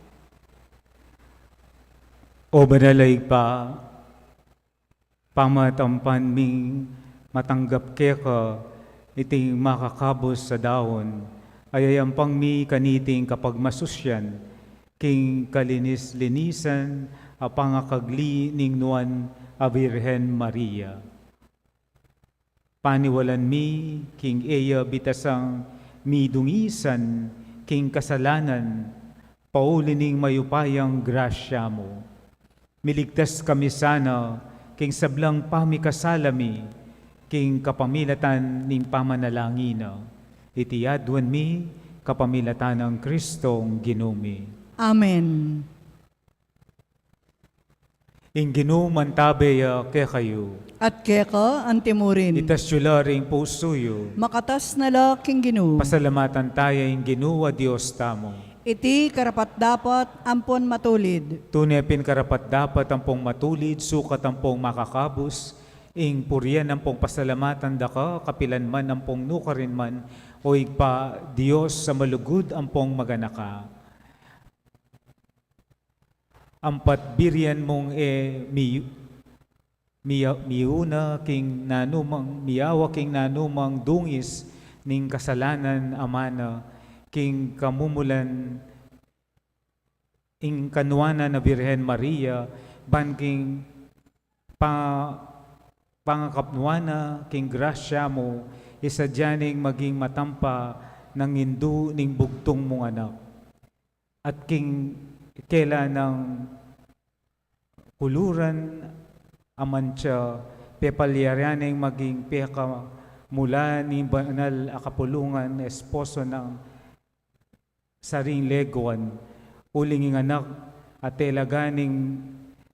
O banalay pa, pamatampan ming matanggap ka iting makakabos sa dahon, ayayampang mi kaniting kapag masusyan, king kalinis-linisan, apangakagli ning nuan a Birhen Maria. Paniwalan mi, king eya bitasang mi dungisan, king kasalanan, paulining mayupayang grasya mo. Miligtas kami sana, king sablang pamikasalami, king kapamilatan ning pamanalangina. Itiyadwan mi, kapamilatan ng Kristong Ginumi. Amen. Ing ginuman tabeya ke kayo, At keka antimurin, itasyularing pusuyo, makatas na la king Ginoo. pasalamatan tayo ing ginuwa Diyos tamo. Iti karapat dapat ampon matulid. Tunay karapat dapat ang pong matulid, sukat ang pong makakabos, ing puriyan ang pong pasalamatan daka, kapilan man ang pong nukarin man, o igpa Diyos sa malugod ang pong maganaka. Ang patbirian mong miuna king nanumang, miyawa king nanumang dungis ning kasalanan amana, king kamumulan ing kanwana na Birhen Maria, banking pangakapnuana king grasya mo, isa dyaning maging matampa ng hindu ning bugtong mong anak. At king kela ng kuluran amantya, pepalyayaning maging peka mula ni banal akapulungan esposo ng saring leguan, uling ng anak at telaganing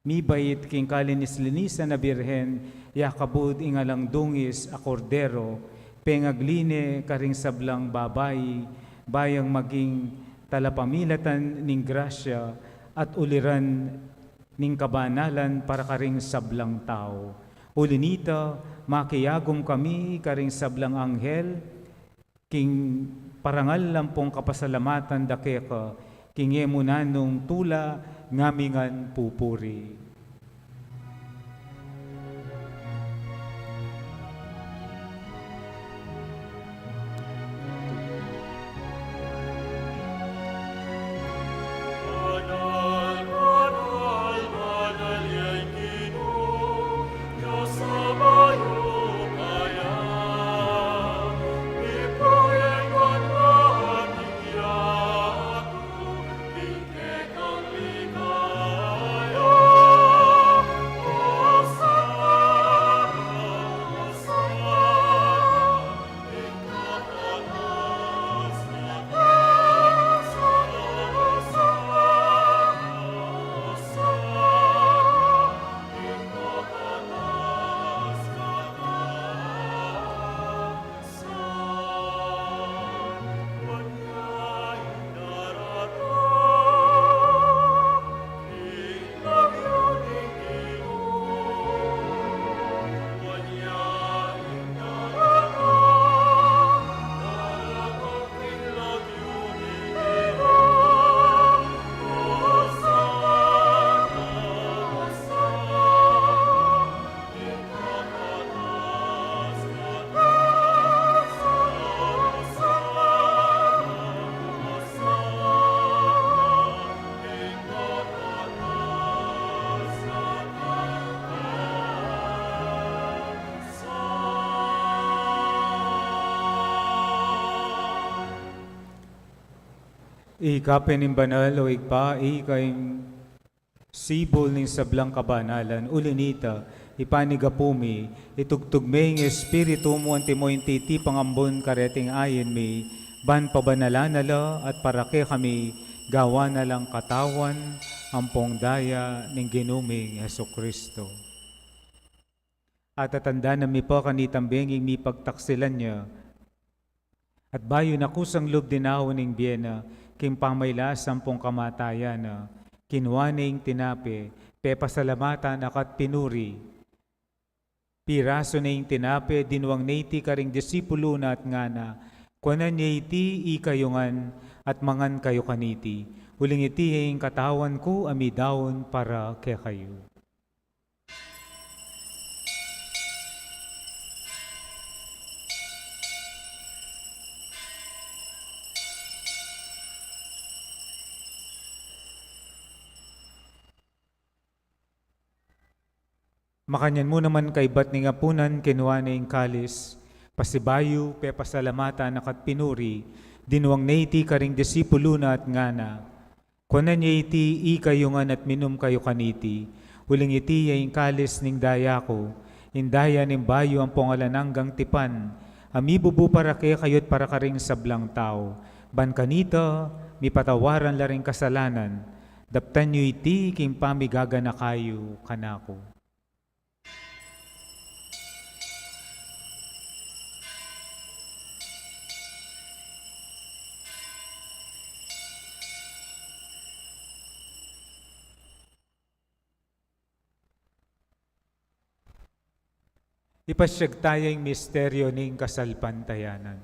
mibait king kalinis-linisan na Birhen, yakabud ingalang dungis a kordero, pengagline karing sablang babay, bayang maging talapamilatan ning grasya at uliran ning kabanalan para karing sablang tao. Ulinita, makiyagom kami karing sablang anghel, king parangal lampong kapasalamatan dakeka, king emunanong tula ngamingan pupuri. Ikapin ng banal o igpa, ikayong sibol ng sablang kabanalan, ulinita, ipanigapumi, itugtugmeng espiritu mo antimo intiti pangambon kareting ayin mi, ban pabanala at parake kami, gawa na lang katawan, ampong daya ng ginuming Jesucristo. At tatanda na mi po kanitambenging mi pagtaksilan niya, At bayo na kusang loob dinahon ng biyena, king pamayla sampung kamatayan na, kinwaning tinape, pepasalamatan akat pinuri. Piraso na yung tinape, dinwang naiti karing disipulo na at ngana, kuanan niya iti ikayungan at mangan kayo kaniti. Huling iti yung katawan ko, amidawon para kaya kayo. Makanyan mo naman kay bat ni ngapunan kinuha na yung kalis, pasibayo, pepasalamatan akat pinuri, dinuang naiti karing disipulo na at ngana. Kuanan niya iti ikayungan at minum kayo kaniti, huling iti yung kalis ning daya ko, indaya ning bayo ang pongalananggang tipan, amibubu para kaya kayo't para karing sablang tao, ban kanita, mipatawaran la ring kasalanan, daptan niyo iti king pamigaga na kayo kanako. Ipasyag tayong misteryo ng kasalpantayanan.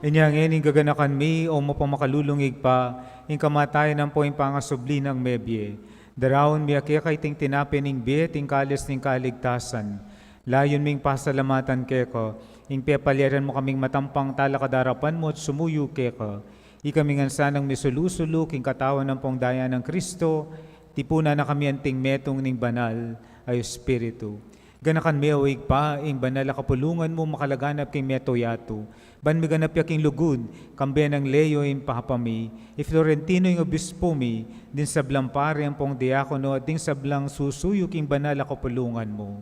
Inyang ening gaganakan mi o mapamakalulungig pa, in kamatayan ng po yung pangasubli ng mebye. Darawon mi akia kay ting tinape ning biye, ting kalis ning kaligtasan. Layon ming pasalamatan keko, ing pepalyaran mo kaming matampang talakadarapan mo at sumuyo keko. Ikamingan sanang misulusuluk, ing katawan ng pong daya ng Kristo, tipuna na kami anting metong ning banal ay Espiritu. Ganakan mi awig pa, ing banal kapulungan mo makalaganap king metoyato. Ban mi ganap yaking lugud, kambe ng leyo in pahapami, Florentino yung obispo mi, din sablang pare ang pong diakono at din sablang susuyo king banal kapulungan mo.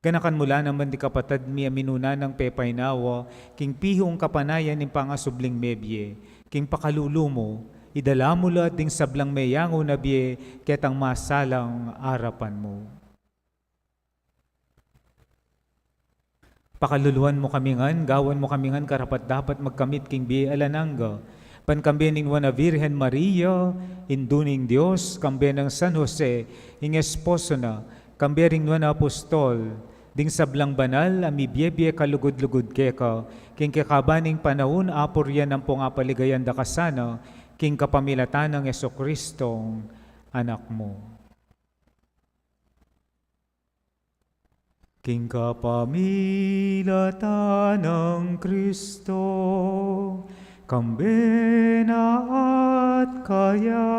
Ganakan mula naman di kapatad mi aminuna ng pepaynawa, king pihong kapanayan ng pangasubling mebye, king pakalulu mo, idala mo lahat ding sablang mayango na biye, ketang masalang arapan mo. Pakaluluan mo kamingan, gawan mo kamingan karapat dapat magkamit king biye alananga. Pankambi ning wana Virgen Maria, induning Diyos, kambi ng San Jose, ing esposo na, kambi ring wana apostol, ding sablang banal, amibiyebye kalugod-lugod keka, king kakabaning panahon, apor yan ang pongapaligayan da kasana, king kapamilatan ng Yeso-Kristong anak mo. King kapamilatan ng Kristo, kambena at kaya,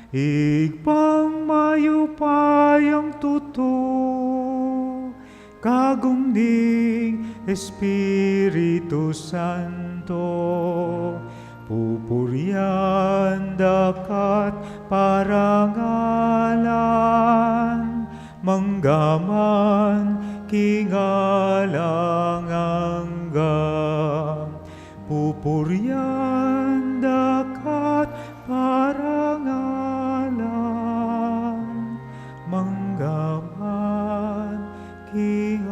igpang mayupayang tuto, kagumning Espiritu Santo, pupurian dakat parangalan, manggaman kingalanganggam, pupurian dakat parangalan, manggaman kingalanganggam.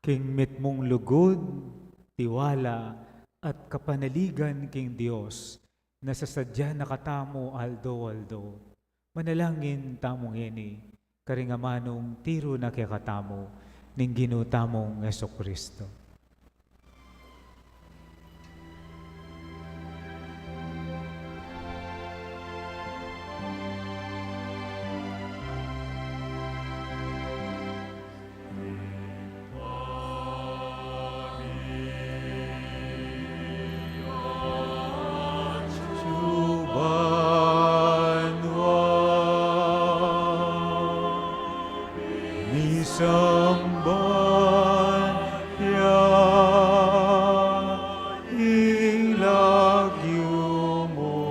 king mitmong lugod, tiwala, at kapanaligan king Dios, na sa sadya nakatamo aldo. Manalangin tamong ini, karingamanong tiro na kikatamo, ning ginutamong Kristo. Samban ya ilagyo mo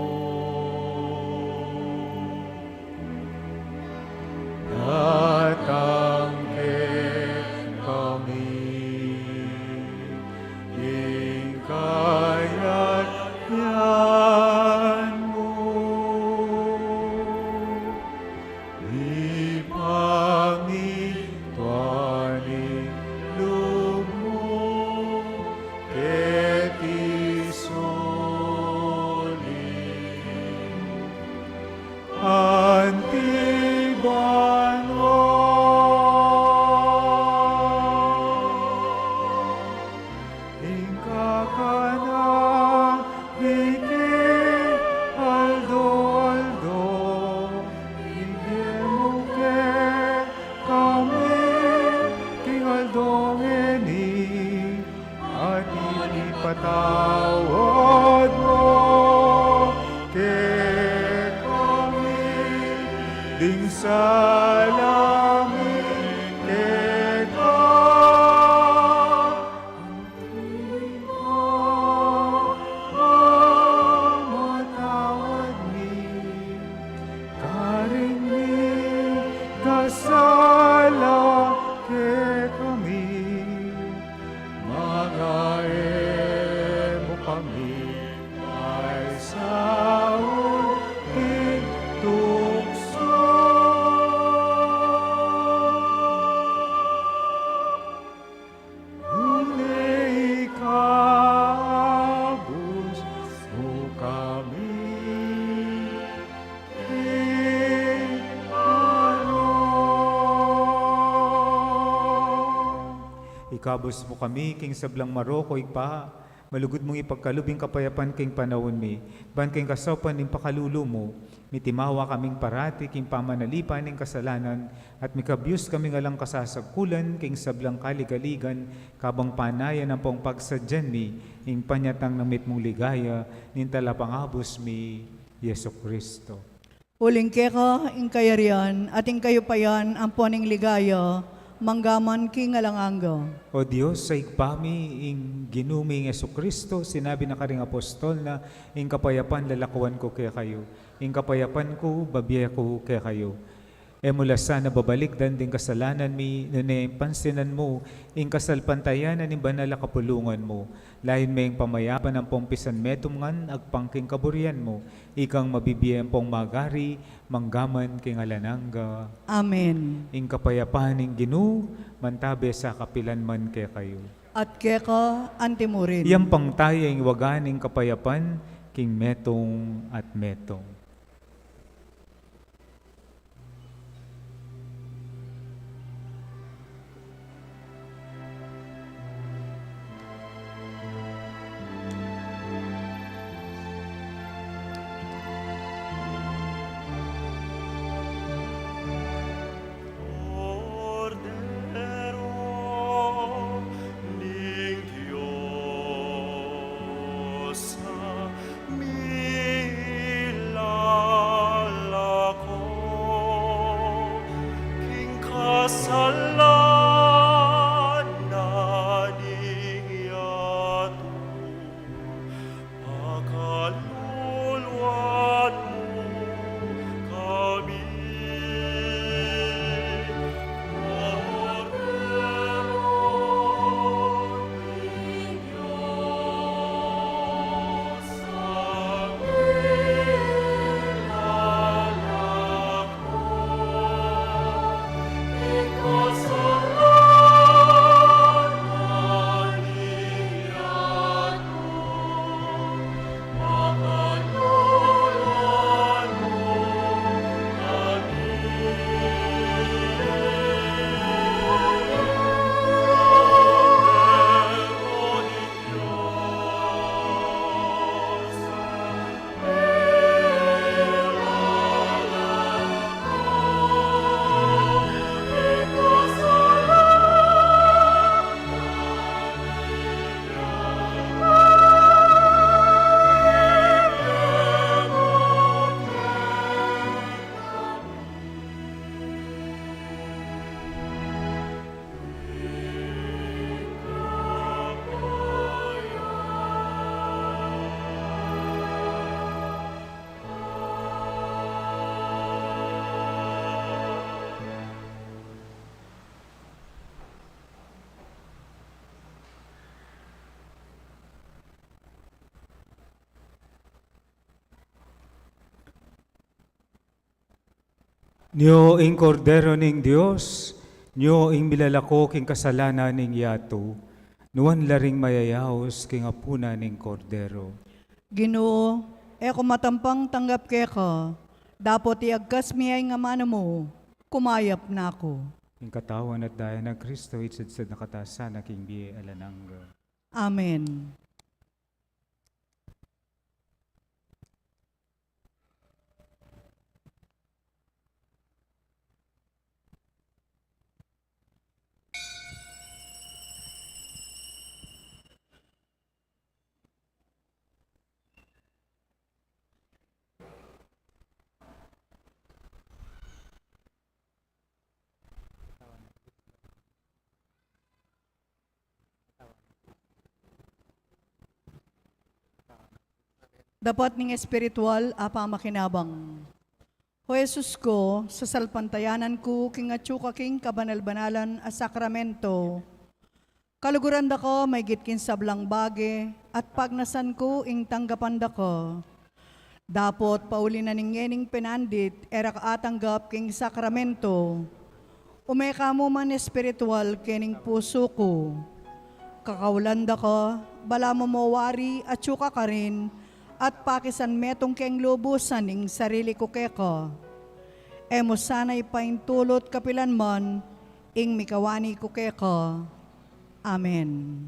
datang kami ingkayat yan mo ipangit Tuani lumo keti soli antibano ingkakana biti aldo ibemuke kami dongeni at ipatawad mo kay kami ding sa langit kay matawad mi karing mi kasala kay kami mo kami ay saon itukso. Ngunit ikabus mo kami ikabos mo kami, king sablang maroko, ikpa, malugod mong ipagkalubing kapayapan king panahon mi, ban king kasopan ning pakalulo mo, mitimawa kaming parati king pamanalipan ning kasalanan, at mikabyus kami ngalang kasasagkulan king sablang kaligaligan, kabang panayan ang pong pagsadyan mi, ing panyatang namit mong ligaya, ning talapangabos mi, Yesu Kristo. Uling keka, ing kayarian, at ing kayo payan, ang puning ligaya, manggaman king alanganga. O Diyos, sa ikpami, ing ginuming Yesu Kristo, sinabi na karing apostol na, ing kapayapan lalakuan ko kaya kayo, ing kapayapan ko, babiya ko kaya kayo. Mula sana babalik dan din kasalanan mi, nune pansinan mo, ing kasalpantayan ing banal kapulungan mo, lain may pamayapan ang pompisan metumngan, agpangking kaburian mo, ikang mabibiyang pong magari, manggaman king alananga. Amen. Ing kapayapan ing ginu, mantabe sa kapilan man kaya kayo. At keka, antimurin. Iyang pang tayo ing waganing kapayapan, king metong at metong. Mila Niyo ing kordero ning Dios, niyo ing milalako king kasalanan ning yato, nuwan laring mayayaos king apuna ning kordero. Ginoo, eko matampang tanggap keka, dapot iagkas miyay nga mano mo, kumayap na ako. Ing katawan at daya ng Kristo, itsadsad na katasan na king biye alanangga. Amen. Dapat ning espiritual apa makinabang. O Jesus ko, sa salpantayanan ko, king atsuka king kabanal-banalan a sakramento, kaluguran da ko, may gitkin sablang bage, at pagnasan ko, ing tanggapan da ko. Dapot, pauli na ning penandit, era kaatanggap king sakramento, umeka mo man espiritual kening puso ko. Kakaulan da ko, bala mo mawari, atsuka ka rin, at pakisan metong keng lubusan ning sarili ko keko. Emo sana'y paintulot kapilan man, ing mikawani ko keko. Amen.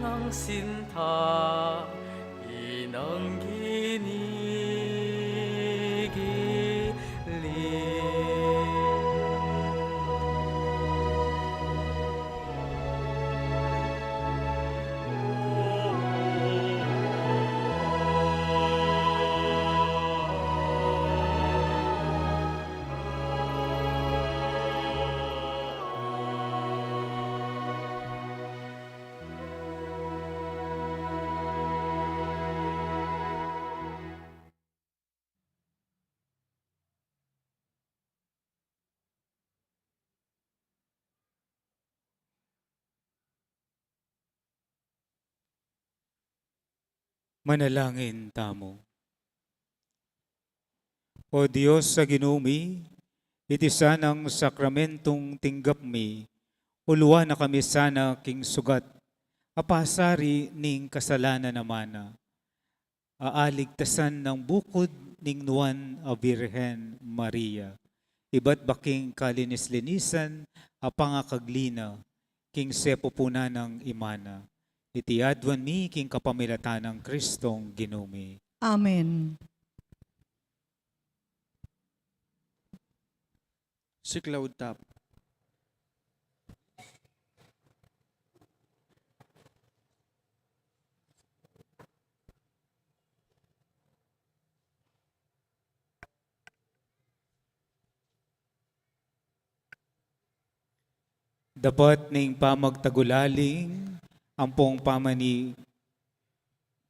Inang sinta, inang Manalangin tamo. O Diyos sa ginumi, iti sanang sakramentong tinggap mi, uluwa na kami sana king sugat, apasari ning kasalanan namana, aaligtasan ng bukod ning nuwan a Birhen Maria. Iba't baking kalinis-linisan, apangakaglina, king sepupuna ng imana. Iti adwan mi king kapamilatan ng Kristong ginumi. Amen. Siklaw tap. Dapat ning pamagtagulaling, ampong pamani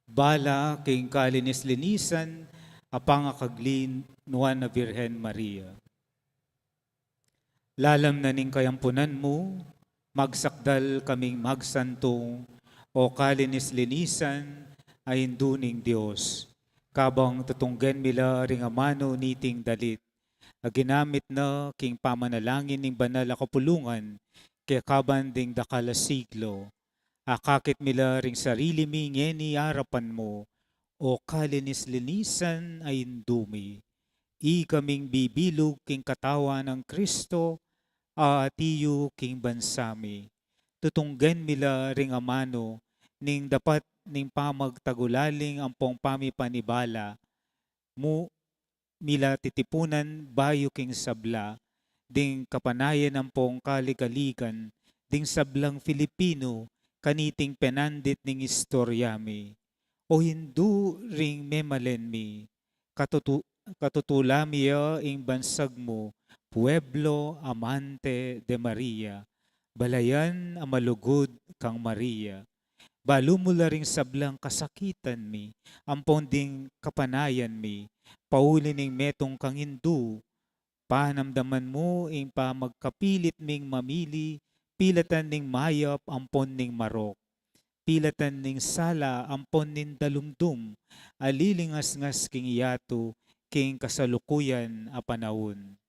bala king kalinis-linisan, apangakaglin nuwan na Birhen Maria. Lalam na ning kayampunan mo, magsakdal kaming magsantong, o kalinis-linisan ay induning Diyos. Kabang tutunggan mila ring amano niting dalit, ginamit na king pamanalangin ning banal a kapulungan, kaya kabanding dakala siglo, akakit mila ring sarili mi ngeni harapan mo, o kalinis-linisan ay indumi. I kaming bibilog king katawan ng Kristo, atiyo king bansami. Tutunggan mila ring amano, ning dapat ning pamagtagulaling ampong pamipanibala, mo mila titipunan bayo king sabla, ding kapanayan ng pong kaligaligan, ding sablang Filipino, kaniting penandit ning istoryami. O hindu ring memalen mi, katutulamiya ing bansag mo, Pueblo Amante de Maria, balayan amalugod kang Maria. Balumula ring sablang kasakitan mi, ampon ding kapanayan mi, pauli ning metong kang hindu, panamdaman mo ing pamagkapilit ming mamili, pilatan ning mayap ampon ning marok. Pilatan ning sala ampon ning dalumdum, alilingas-ngas king iyato, king kasalukuyan a panahon.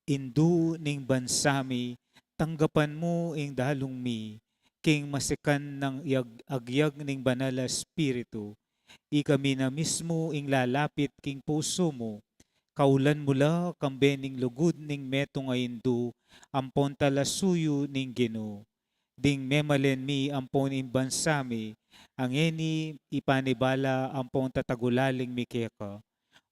Indu ning bansami, tanggapan mo ing dalong mi, king masikan ng agyag ning banala spiritu. Ikami na mismo ing lalapit king puso mo, kaulan mula kambening lugod ning metong aindu, ampon talasuyo ning Ginoo. Ding memalen mi ampon ing bansami, ang eni ipanibala ampon tatagulaling mi keka.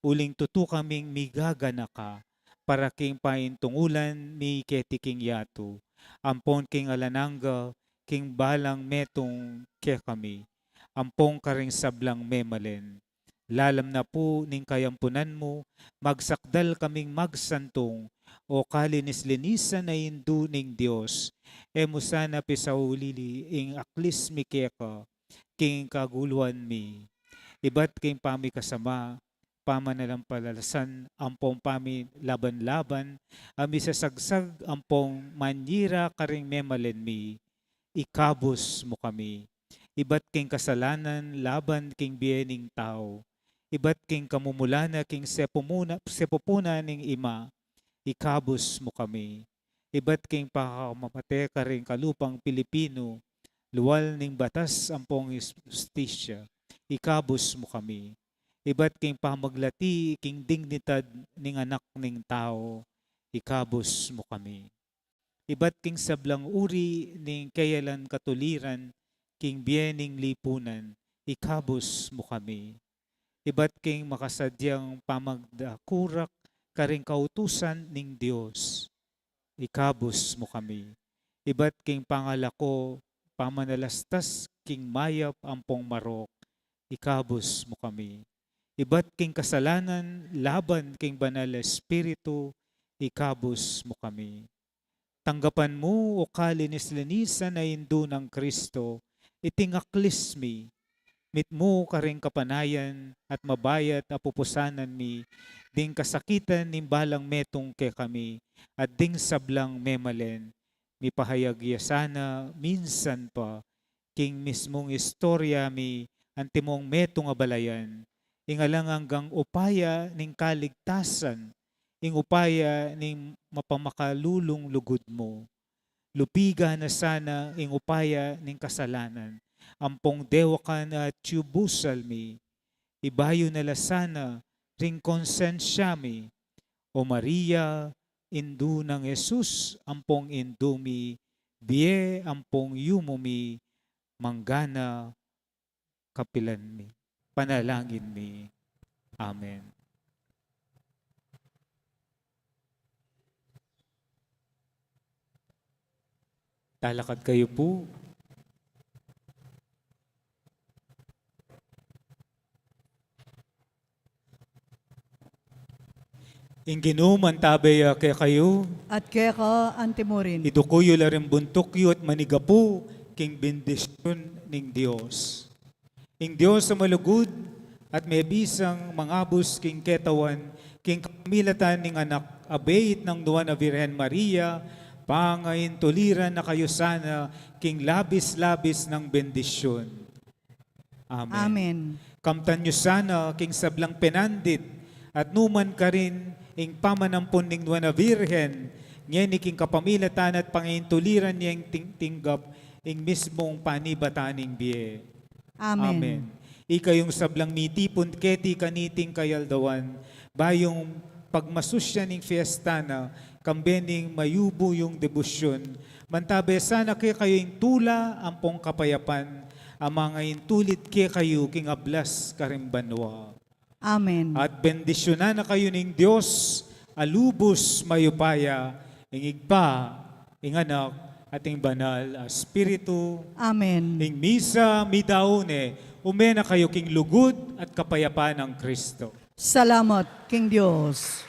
Uling tutu kaming migagana ka, para king paintungulan mi ketiking yato. Ampon king alananga, king balang metong kekami. Ampong karing sablang memalen. Lalam na po ning kayampunan mo, magsakdal kaming magsantong, o kalinis-linisan na hindu ning Diyos. Emo sana pisaulili ing aklis mi keka, king kaguluan mi. Iba't king pami kasama, pamanalampalalasan, ampong pami laban-laban, ami sasagsag ampong manyira karing memalen mi, ikabos mo kami. Iba't king kasalanan, laban king biyening tao. Iba't king kamumulana, king sepupuna ning ima, ikabos mo kami. Iba't king pakamapate karing kalupang Pilipino, luwal ning batas ampong justisya, ikabos mo kami. Iba't king pamaglati, king dignidad ning anak ning tao, ikabos mo kami. Iba't king sablang uri ning kayalan katuliran, king biyening lipunan, ikabos mo kami. Iba't king makasadyang pamagdakurak, karing kautusan ning Diyos, ikabos mo kami. Iba't king pangalako, pamanalastas, king mayap ampong marok, ikabos mo kami. Iba't king kasalanan, laban king banal espiritu, ikabos mo kami. Tanggapan mo o kalinis-linisan na hindu ng Kristo, itingaklis mi, mit mo karing kapanayan at mabayat apupusanan mi, ding kasakitan ning balang metong ke kami, at ding sablang memalen, mi pahayag sana minsan pa, king mismong istorya mi, antimong metong abalayan, ingalang hanggang upaya ning kaligtasan, ing upaya ning mapamakalulong lugod mo. Lupiga na sana ing upaya ning kasalanan, ampong dewakan at tubusalmi, ibayo nala sana ring konsensyami, o Maria, indu ng Jesus, ampong indumi, biye ampong yumumi, manggana kapilan mi. Panalangin mi. Amen. Talakad kayo po. Inginuman tabaya kaya kayo, At kaya ka antimurin. idukuyo laring buntukyo at manigapo, king bendisyon ning Dios. Ing Dios sa malugod, at may bisang mangabos king ketawan, king kamilatan ning anak, abait ng duwan na Virhen Maria, pangayin tuliran na kayo sana, king labis-labis ng bendisyon. Amen. Amen. Kamtan nyo sana, king sablang penandit, at numan ka rin, ing pamanampon ning duwan na Virhen, ngayon iking kapamilatan at pangintuliran niyang tinggap, ing mismong panibataning biye. Amen. Ikayong sablang mitipon keti kaniting kayaldawan, bayong pagmasusya ning fiesta na, kambening mayubo yung debosyon, mantabe sana kayo'y tula ampong kapayapan, amang tulit kayo king ablas karimbanwa. Amen. At bendisyonan na kayo ning Diyos, alubos mayupaya, ingigpa, inganak, ating banal a Espiritu, Amen. ing misa midaone, umena kayo king lugod at kapayapaan ng Kristo. Salamat, King Diyos.